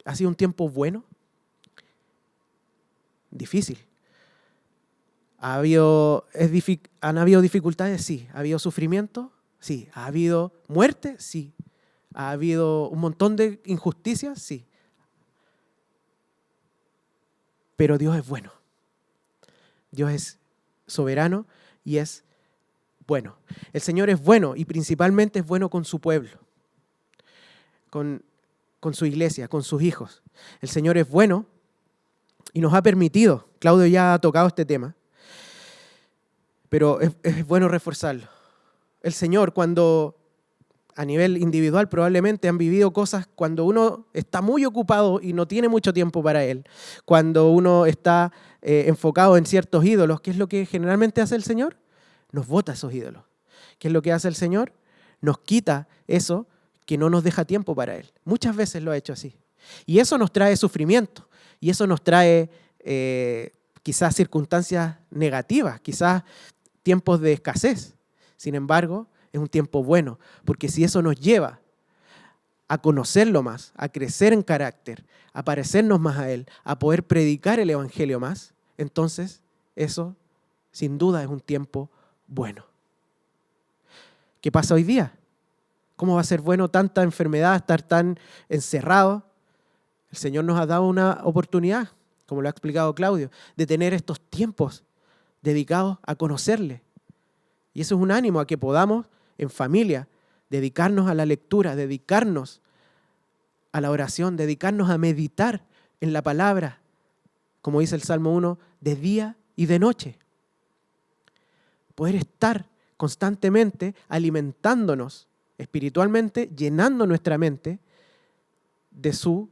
ha sido un tiempo bueno, difícil. ¿Han habido dificultades? Sí. ¿Ha habido sufrimiento? Sí. ¿Ha habido muerte? Sí. ¿Ha habido un montón de injusticias? Sí. Pero Dios es bueno. Dios es soberano y es bueno. El Señor es bueno y principalmente es bueno con su pueblo, con su iglesia, con sus hijos. El Señor es bueno y nos ha permitido, Claudio ya ha tocado este tema, pero es bueno reforzarlo. El Señor, cuando a nivel individual probablemente han vivido cosas cuando uno está muy ocupado y no tiene mucho tiempo para Él, cuando uno está enfocado en ciertos ídolos, ¿qué es lo que generalmente hace el Señor? Nos bota esos ídolos. ¿Qué es lo que hace el Señor? Nos quita eso que no nos deja tiempo para Él. Muchas veces lo ha hecho así. Y eso nos trae sufrimiento, y eso nos trae quizás circunstancias negativas, quizás tiempos de escasez. Sin embargo, es un tiempo bueno, porque si eso nos lleva a conocerlo más, a crecer en carácter, a parecernos más a Él, a poder predicar el Evangelio más, entonces eso sin duda es un tiempo bueno. ¿Qué pasa hoy día? ¿Cómo va a ser bueno tanta enfermedad, estar tan encerrado? El Señor nos ha dado una oportunidad, como lo ha explicado Claudio, de tener estos tiempos dedicados a conocerle. Y eso es un ánimo a que podamos, en familia, dedicarnos a la lectura, dedicarnos a la oración, dedicarnos a meditar en la palabra, como dice el Salmo 1, de día y de noche. Poder estar constantemente alimentándonos espiritualmente, llenando nuestra mente de su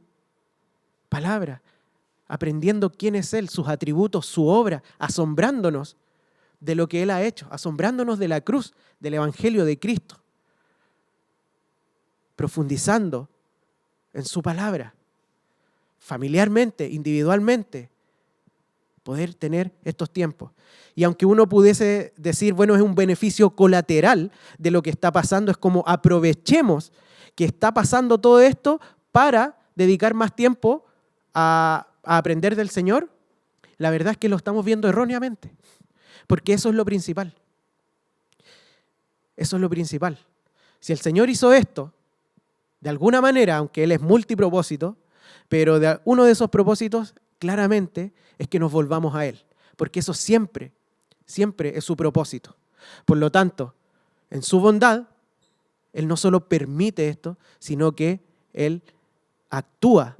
palabra, aprendiendo quién es Él, sus atributos, su obra, asombrándonos de lo que Él ha hecho, asombrándonos de la cruz, del Evangelio de Cristo, profundizando en su palabra, familiarmente, individualmente, poder tener estos tiempos. Y aunque uno pudiese decir, bueno, es un beneficio colateral de lo que está pasando, es como aprovechemos que está pasando todo esto para dedicar más tiempo a aprender del Señor, la verdad es que lo estamos viendo erróneamente, porque eso es lo principal. Eso es lo principal. Si el Señor hizo esto, de alguna manera, aunque Él es multipropósito, pero uno de esos propósitos claramente es que nos volvamos a Él, porque eso siempre es su propósito. Por lo tanto, en su bondad, Él no solo permite esto, sino que Él actúa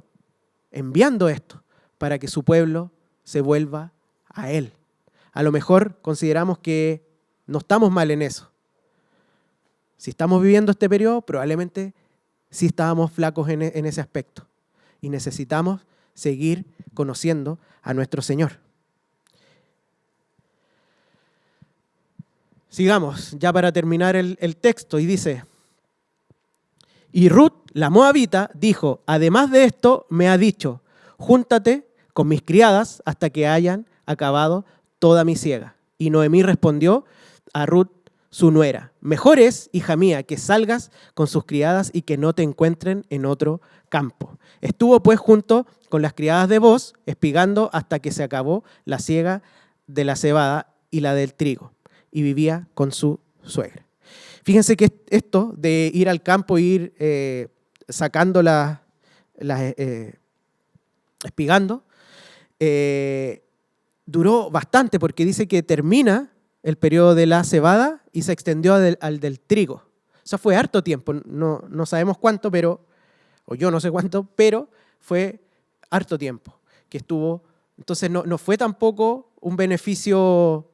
enviando esto para que su pueblo se vuelva a Él. A lo mejor consideramos que no estamos mal en eso. Si estamos viviendo este periodo, probablemente sí estábamos flacos en ese aspecto. Y necesitamos seguir conociendo a nuestro Señor. Sigamos, ya para terminar el texto, y dice: y Ruth, la moabita, dijo, además de esto me ha dicho, júntate con mis criadas hasta que hayan acabado toda mi siega. Y Noemí respondió a Ruth, su nuera, mejor es, hija mía, que salgas con sus criadas y que no te encuentren en otro campo. Estuvo pues junto con las criadas de Booz, espigando hasta que se acabó la siega de la cebada y la del trigo, y vivía con su suegra. Fíjense que esto de ir al campo e ir sacando espigando, duró bastante, porque dice que termina el periodo de la cebada y se extendió al del trigo. O sea, fue harto tiempo, no sabemos cuánto, o yo no sé cuánto, pero fue harto tiempo que estuvo. Entonces no fue tampoco un beneficio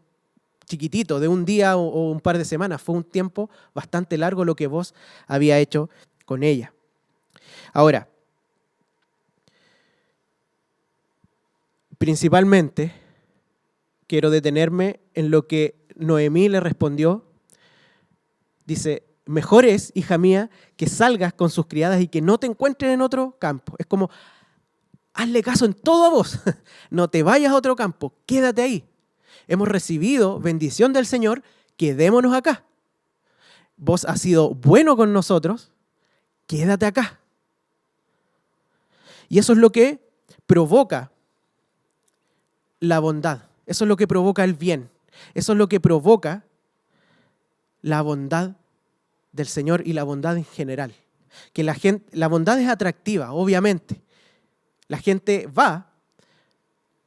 chiquitito de un día o un par de semanas, fue un tiempo bastante largo lo que Booz había hecho con ella. Ahora, principalmente quiero detenerme en lo que Noemí le respondió. Dice, mejor es, hija mía, que salgas con sus criadas y que no te encuentren en otro campo. Es como, hazle caso en todo a vos. No te vayas a otro campo, quédate ahí. Hemos recibido bendición del Señor, quedémonos acá. Vos has sido bueno con nosotros, quédate acá. Y eso es lo que provoca la bondad. Eso es lo que provoca el bien. Eso es lo que provoca la bondad del Señor y la bondad en general. Que la bondad es atractiva, obviamente. La gente va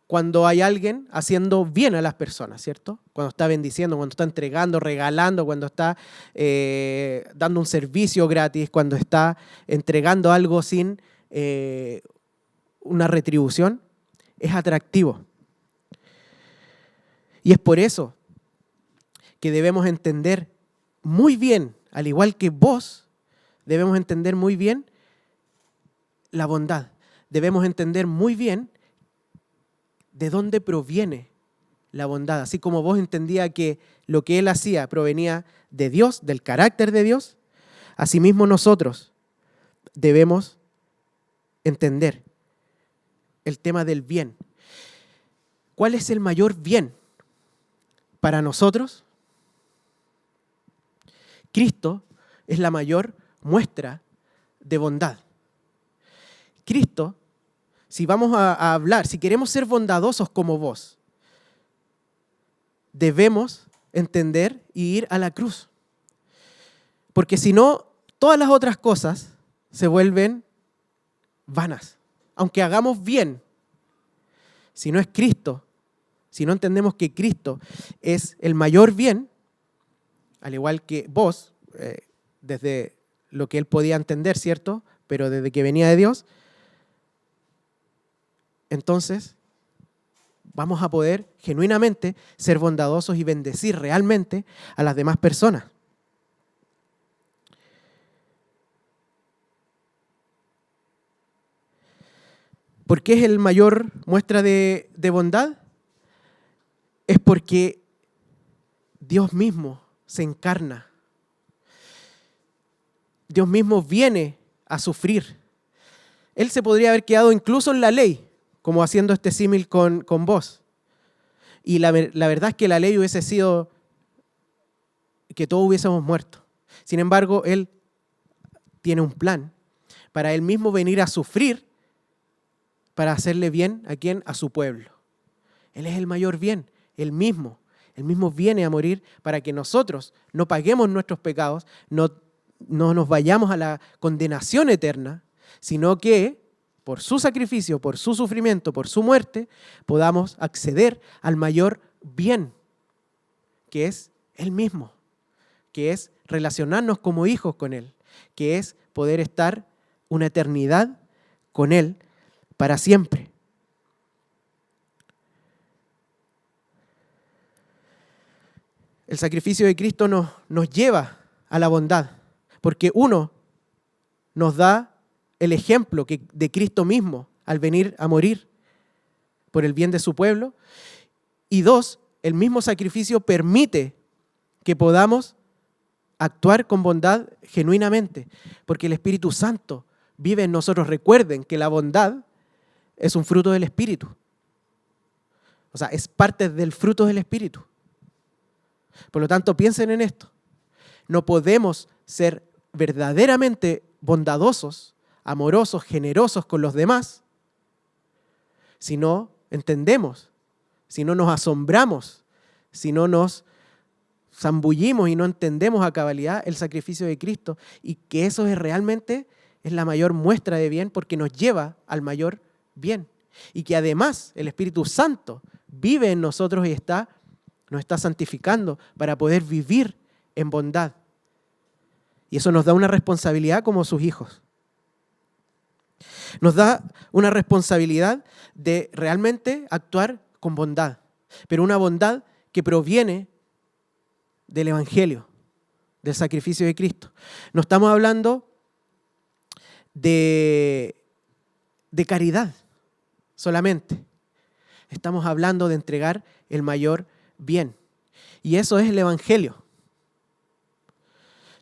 cuando hay alguien haciendo bien a las personas, ¿cierto? Cuando está bendiciendo, cuando está entregando, regalando, cuando está dando un servicio gratis, cuando está entregando algo sin una retribución, es atractivo. Y es por eso que debemos entender muy bien, al igual que vos, debemos entender muy bien la bondad. Debemos entender muy bien de dónde proviene la bondad. Así como vos entendía que lo que Él hacía provenía de Dios, del carácter de Dios, asimismo nosotros debemos entender el tema del bien. ¿Cuál es el mayor bien para nosotros? Cristo es la mayor muestra de bondad. Cristo, si vamos a hablar, si queremos ser bondadosos como vos, debemos entender y ir a la cruz. Porque si no, todas las otras cosas se vuelven vanas. Aunque hagamos bien, si no es Cristo, si no entendemos que Cristo es el mayor bien, al igual que vos, desde lo que él podía entender, ¿cierto? Pero desde que venía de Dios, entonces vamos a poder genuinamente ser bondadosos y bendecir realmente a las demás personas. ¿Por qué es el mayor muestra de bondad? Es porque Dios mismo se encarna. Dios mismo viene a sufrir. Él se podría haber quedado incluso en la ley, como haciendo este símil con vos. Y la verdad es que la ley hubiese sido que todos hubiésemos muerto. Sin embargo, Él tiene un plan para Él mismo venir a sufrir para hacerle bien ¿a quién? A su pueblo. Él es el mayor bien, Él mismo viene a morir para que nosotros no paguemos nuestros pecados, no nos vayamos a la condenación eterna, sino que por su sacrificio, por su sufrimiento, por su muerte, podamos acceder al mayor bien, que es Él mismo, que es relacionarnos como hijos con Él, que es poder estar una eternidad con Él para siempre. El sacrificio de Cristo nos lleva a la bondad, porque uno, nos da el ejemplo de Cristo mismo al venir a morir por el bien de su pueblo, y dos, el mismo sacrificio permite que podamos actuar con bondad genuinamente, porque el Espíritu Santo vive en nosotros. Recuerden que la bondad es un fruto del Espíritu. O sea, es parte del fruto del Espíritu. Por lo tanto, piensen en esto. No podemos ser verdaderamente bondadosos, amorosos, generosos con los demás si no entendemos, si no nos asombramos, si no nos zambullimos y no entendemos a cabalidad el sacrificio de Cristo, y que eso es realmente la mayor muestra de bien, porque nos lleva al mayor bien, y que además el Espíritu Santo vive en nosotros y nos está santificando para poder vivir en bondad. Y eso nos da una responsabilidad como sus hijos. Nos da una responsabilidad de realmente actuar con bondad, pero una bondad que proviene del Evangelio, del sacrificio de Cristo. No estamos hablando de caridad solamente. Estamos hablando de entregar el mayor bien. Y eso es el Evangelio.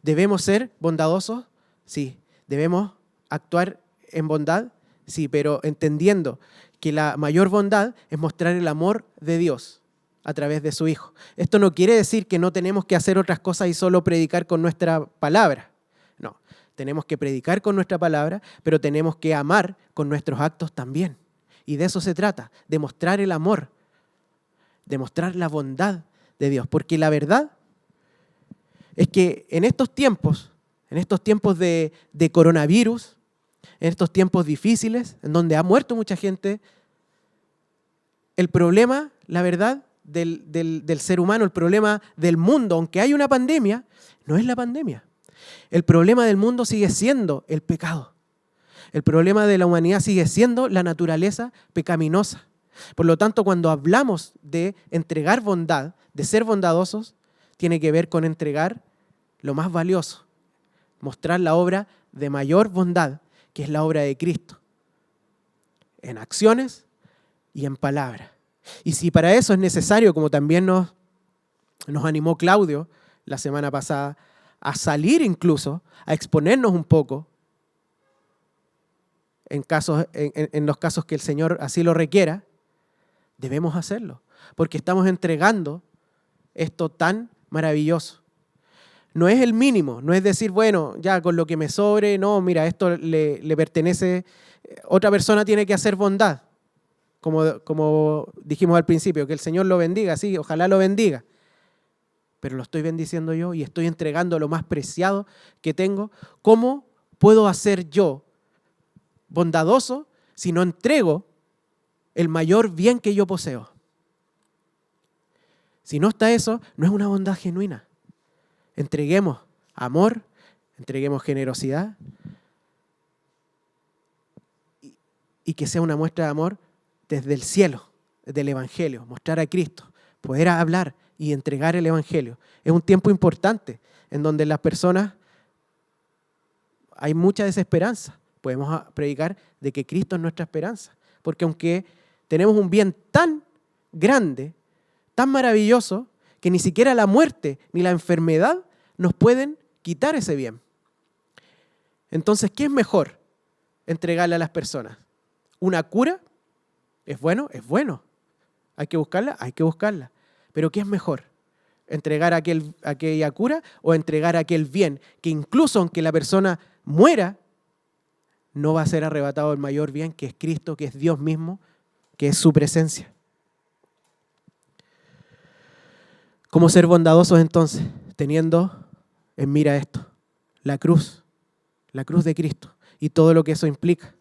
¿Debemos ser bondadosos? Sí. ¿Debemos actuar en bondad? Sí, pero entendiendo que la mayor bondad es mostrar el amor de Dios a través de su Hijo. Esto no quiere decir que no tenemos que hacer otras cosas y solo predicar con nuestra palabra. No, tenemos que predicar con nuestra palabra, pero tenemos que amar con nuestros actos también. Y de eso se trata, de mostrar el amor, de mostrar la bondad de Dios. Porque la verdad es que en estos tiempos de coronavirus, en estos tiempos difíciles, en donde ha muerto mucha gente, el problema, la verdad, del ser humano, el problema del mundo, aunque hay una pandemia, no es la pandemia. El problema del mundo sigue siendo el pecado. El problema de la humanidad sigue siendo la naturaleza pecaminosa. Por lo tanto, cuando hablamos de entregar bondad, de ser bondadosos, tiene que ver con entregar lo más valioso, mostrar la obra de mayor bondad, que es la obra de Cristo, en acciones y en palabras. Y si para eso es necesario, como también nos animó Claudio la semana pasada, a salir incluso, a exponernos un poco, en los casos que el Señor así lo requiera, debemos hacerlo, porque estamos entregando esto tan maravilloso. No es el mínimo, no es decir, bueno, ya con lo que me sobre, no, mira, esto le pertenece, otra persona tiene que hacer bondad como dijimos al principio, que el Señor lo bendiga, sí, ojalá lo bendiga. Pero lo estoy bendiciendo yo y estoy entregando lo más preciado que tengo. ¿Cómo puedo hacer yo bondadoso si no entrego el mayor bien que yo poseo? Si no está eso, no es una bondad genuina. Entreguemos amor, entreguemos generosidad y que sea una muestra de amor desde el cielo, desde el Evangelio, mostrar a Cristo, poder hablar y entregar el Evangelio. Es un tiempo importante en donde las personas hay mucha desesperanza. Podemos predicar de que Cristo es nuestra esperanza, porque aunque tenemos un bien tan grande, tan maravilloso, que ni siquiera la muerte ni la enfermedad nos pueden quitar ese bien. Entonces, ¿qué es mejor entregarle a las personas? ¿Una cura? ¿Es bueno? Es bueno. ¿Hay que buscarla? Hay que buscarla. Pero ¿qué es mejor? ¿Entregar aquella cura o entregar aquel bien que incluso aunque la persona muera, no va a ser arrebatado el mayor bien que es Cristo, que es Dios mismo, que es su presencia? ¿Cómo ser bondadosos entonces? Teniendo en mira esto, la cruz de Cristo y todo lo que eso implica.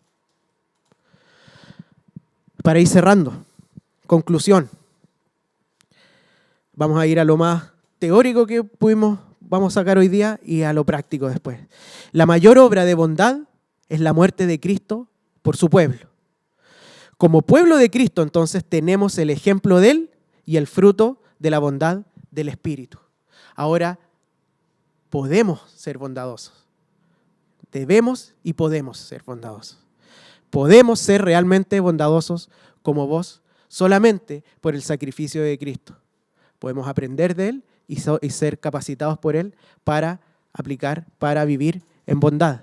Para ir cerrando, conclusión. Vamos a ir a lo más teórico que vamos a sacar hoy día y a lo práctico después. La mayor obra de bondad es la muerte de Cristo por su pueblo. Como pueblo de Cristo, entonces, tenemos el ejemplo de Él y el fruto de la bondad del Espíritu. Ahora, podemos ser bondadosos. Debemos y podemos ser bondadosos. Podemos ser realmente bondadosos como vos solamente por el sacrificio de Cristo. Podemos aprender de Él y ser capacitados por Él para aplicar, para vivir en bondad.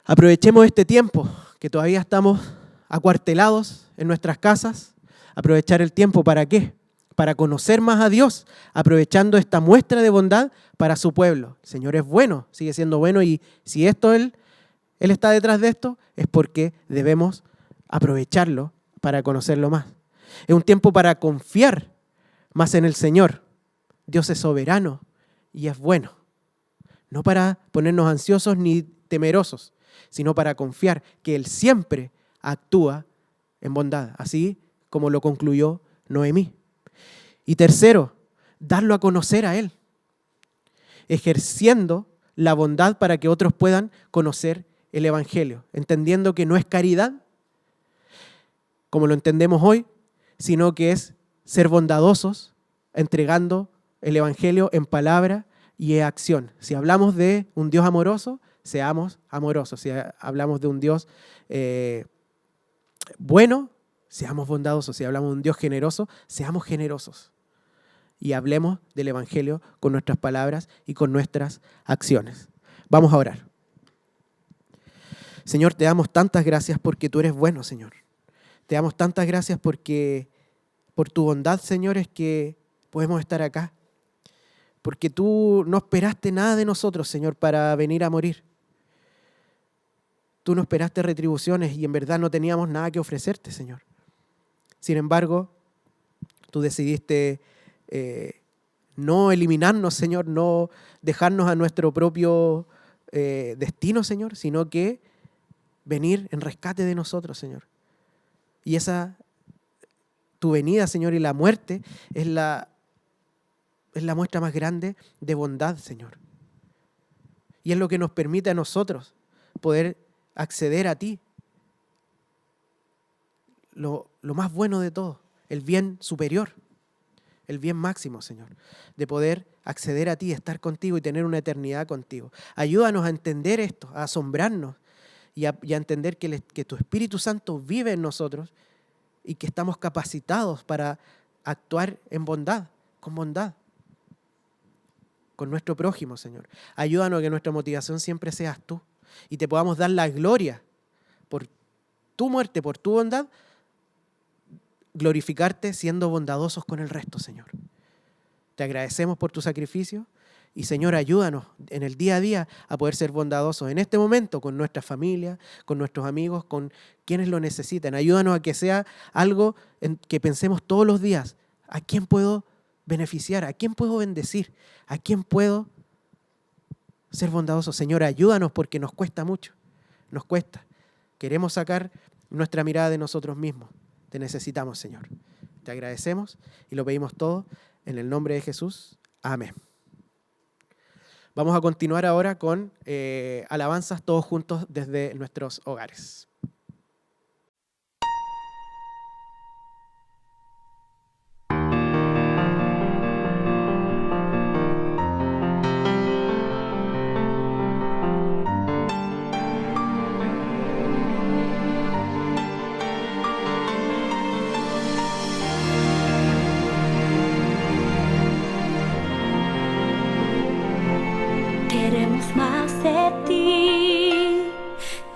Aprovechemos este tiempo que todavía estamos acuartelados en nuestras casas. Aprovechar el tiempo ¿para qué? Para conocer más a Dios, aprovechando esta muestra de bondad para su pueblo. El Señor es bueno, sigue siendo bueno y si Él está detrás de esto, es porque debemos aprovecharlo para conocerlo más. Es un tiempo para confiar más en el Señor. Dios es soberano y es bueno. No para ponernos ansiosos ni temerosos, sino para confiar que Él siempre actúa en bondad, así como lo concluyó Noemí. Y tercero, darlo a conocer a Él, ejerciendo la bondad para que otros puedan conocer el Evangelio, entendiendo que no es caridad, como lo entendemos hoy, sino que es ser bondadosos, entregando el Evangelio en palabra y en acción. Si hablamos de un Dios amoroso, seamos amorosos. Si hablamos de un Dios bueno, seamos bondadosos. Si hablamos de un Dios generoso, seamos generosos. Y hablemos del Evangelio con nuestras palabras y con nuestras acciones. Vamos a orar. Señor, te damos tantas gracias porque tú eres bueno, Señor. Te damos tantas gracias porque por tu bondad, Señor, es que podemos estar acá. Porque tú no esperaste nada de nosotros, Señor, para venir a morir. Tú no esperaste retribuciones y en verdad no teníamos nada que ofrecerte, Señor. Sin embargo, tú decidiste no eliminarnos, Señor, no dejarnos a nuestro propio destino, Señor, sino que venir en rescate de nosotros, Señor. Y tu venida, Señor, y la muerte es la muestra más grande de bondad, Señor. Y es lo que nos permite a nosotros poder acceder a ti. Lo más bueno de todo, el bien superior, el bien máximo, Señor, de poder acceder a ti, estar contigo y tener una eternidad contigo. Ayúdanos a entender esto, a asombrarnos y a entender que tu Espíritu Santo vive en nosotros y que estamos capacitados para actuar en bondad, con nuestro prójimo, Señor. Ayúdanos a que nuestra motivación siempre seas tú y te podamos dar la gloria por tu muerte, por tu bondad, glorificarte siendo bondadosos con el resto, Señor. Te agradecemos por tu sacrificio Y Señor, ayúdanos en el día a día a poder ser bondadosos en este momento con nuestra familia, con nuestros amigos, con quienes lo necesiten. Ayúdanos a que sea algo en que pensemos todos los días, ¿a quién puedo beneficiar? ¿A quién puedo bendecir? ¿A quién puedo ser bondadoso? Señor, ayúdanos porque nos cuesta mucho, nos cuesta. Queremos sacar nuestra mirada de nosotros mismos. Te necesitamos, Señor. Te agradecemos y lo pedimos todo en el nombre de Jesús. Amén. Vamos a continuar ahora con alabanzas todos juntos desde nuestros hogares.
Queremos más de ti,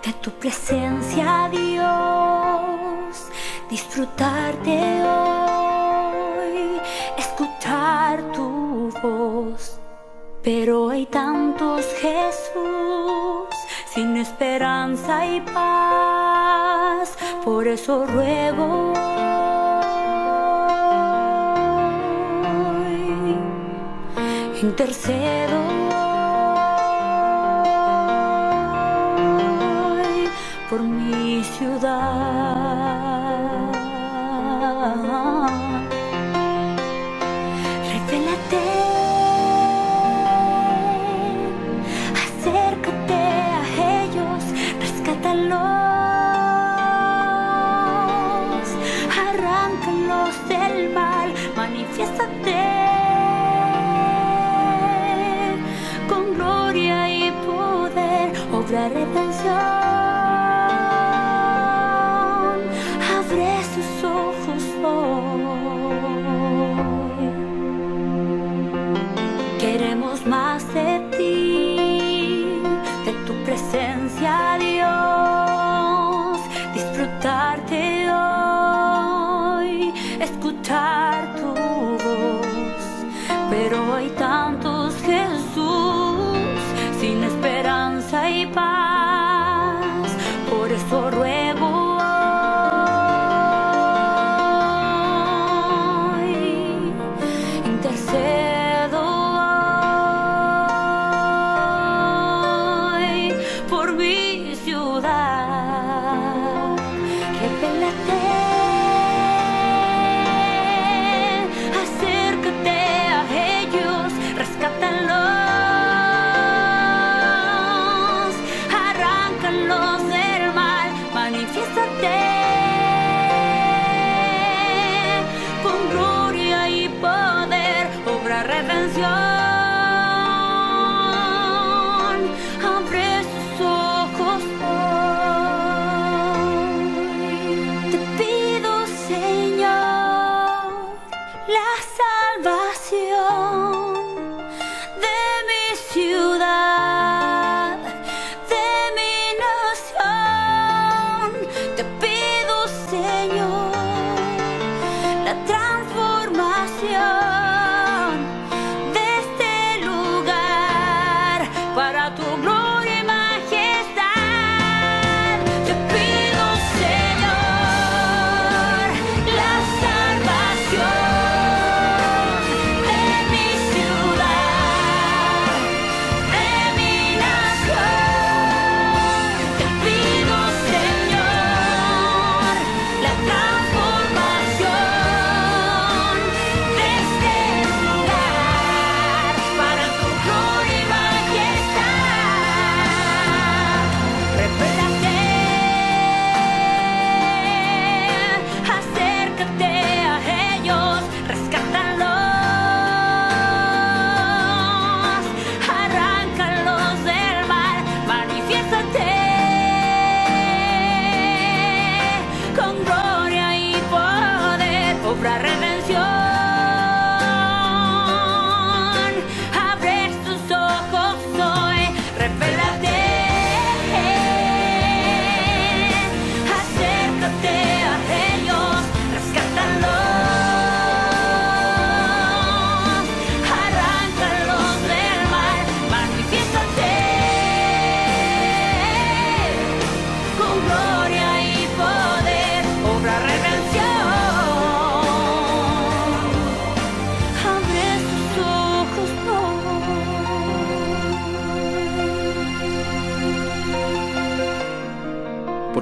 de tu presencia, Dios, disfrutarte hoy, escuchar tu voz. Pero hay tantos Jesús, sin esperanza y paz, por eso ruego hoy, intercedo hoy por mi ciudad. Revélate, acércate a ellos, rescátalos, arráncalos del mal, manifiéstate con gloria y poder, obra redención. Abre sus ojos hoy. Queremos más de ti, de tu presencia, Dios, disfrutarte hoy, escuchar tu voz. Pero hay tantos Jesús, sin esperanza y paz, por eso ruego hoy, intercedo hoy por mi ciudad. Revélate, acércate a ellos, rescátalos, arráncalos del mal, manifiéstate con gloria y poder, obra redención. Abre sus ojos hoy. Te pido, Señor, la salvación de mi ciudad, de mi nación. Te pido, Señor, la transformación de este lugar para tu gloria y majestad. Te pido, Señor, la salvación de mi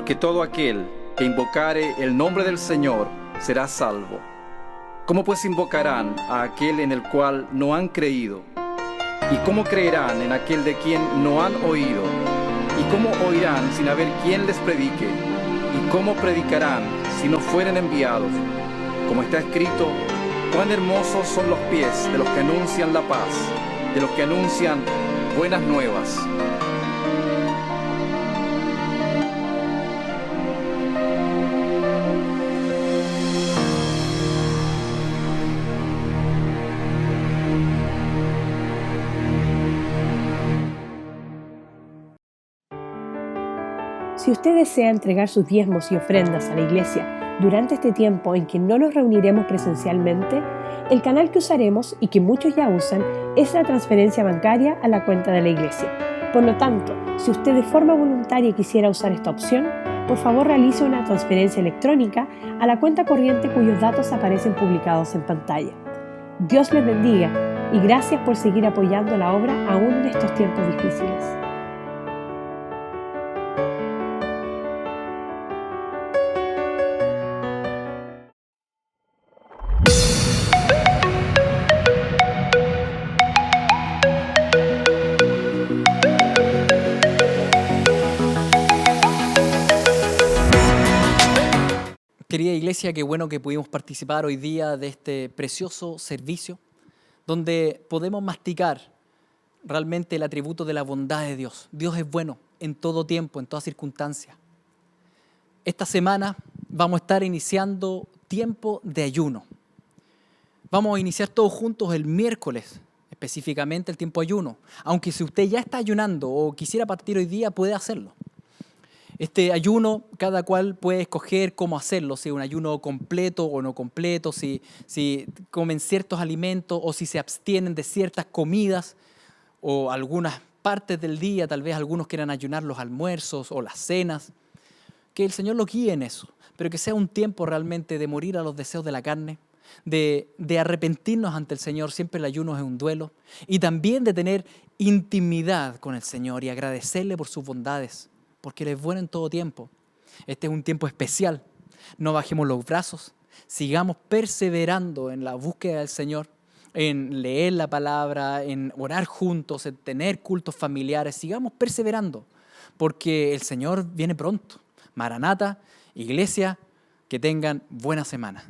porque todo aquel que invocare el nombre del Señor será salvo. ¿Cómo pues invocarán a aquel en el cual no han creído? ¿Y cómo creerán en aquel de quien no han oído? ¿Y cómo oirán sin haber quien les predique? ¿Y cómo predicarán si no fueren enviados? Como está escrito, cuán hermosos son los pies de los que anuncian la paz, de los que anuncian buenas nuevas.
Si usted desea entregar sus diezmos y ofrendas a la iglesia durante este tiempo en que no nos reuniremos presencialmente, el canal que usaremos y que muchos ya usan es la transferencia bancaria a la cuenta de la iglesia. Por lo tanto, si usted de forma voluntaria quisiera usar esta opción, por favor realice una transferencia electrónica a la cuenta corriente cuyos datos aparecen publicados en pantalla. Dios les bendiga y gracias por seguir apoyando la obra aún en estos tiempos difíciles.
Querida iglesia, qué bueno que pudimos participar hoy día de este precioso servicio donde podemos masticar realmente el atributo de la bondad de Dios. Dios es bueno en todo tiempo, en toda circunstancia. Esta semana vamos a estar iniciando tiempo de ayuno. Vamos a iniciar todos juntos el miércoles, específicamente el tiempo de ayuno. Aunque si usted ya está ayunando o quisiera partir hoy día, puede hacerlo. Este ayuno, cada cual puede escoger cómo hacerlo, si un ayuno completo o no completo, si comen ciertos alimentos o si se abstienen de ciertas comidas o algunas partes del día, tal vez algunos quieran ayunar los almuerzos o las cenas. Que el Señor lo guíe en eso, pero que sea un tiempo realmente de morir a los deseos de la carne, de arrepentirnos ante el Señor, siempre el ayuno es un duelo, y también de tener intimidad con el Señor y agradecerle por sus bondades, porque Él es bueno en todo tiempo. Este es un tiempo especial. No bajemos los brazos, sigamos perseverando en la búsqueda del Señor, en leer la palabra, en orar juntos, en tener cultos familiares. Sigamos perseverando, porque el Señor viene pronto. Maranata, iglesia, que tengan buena semana.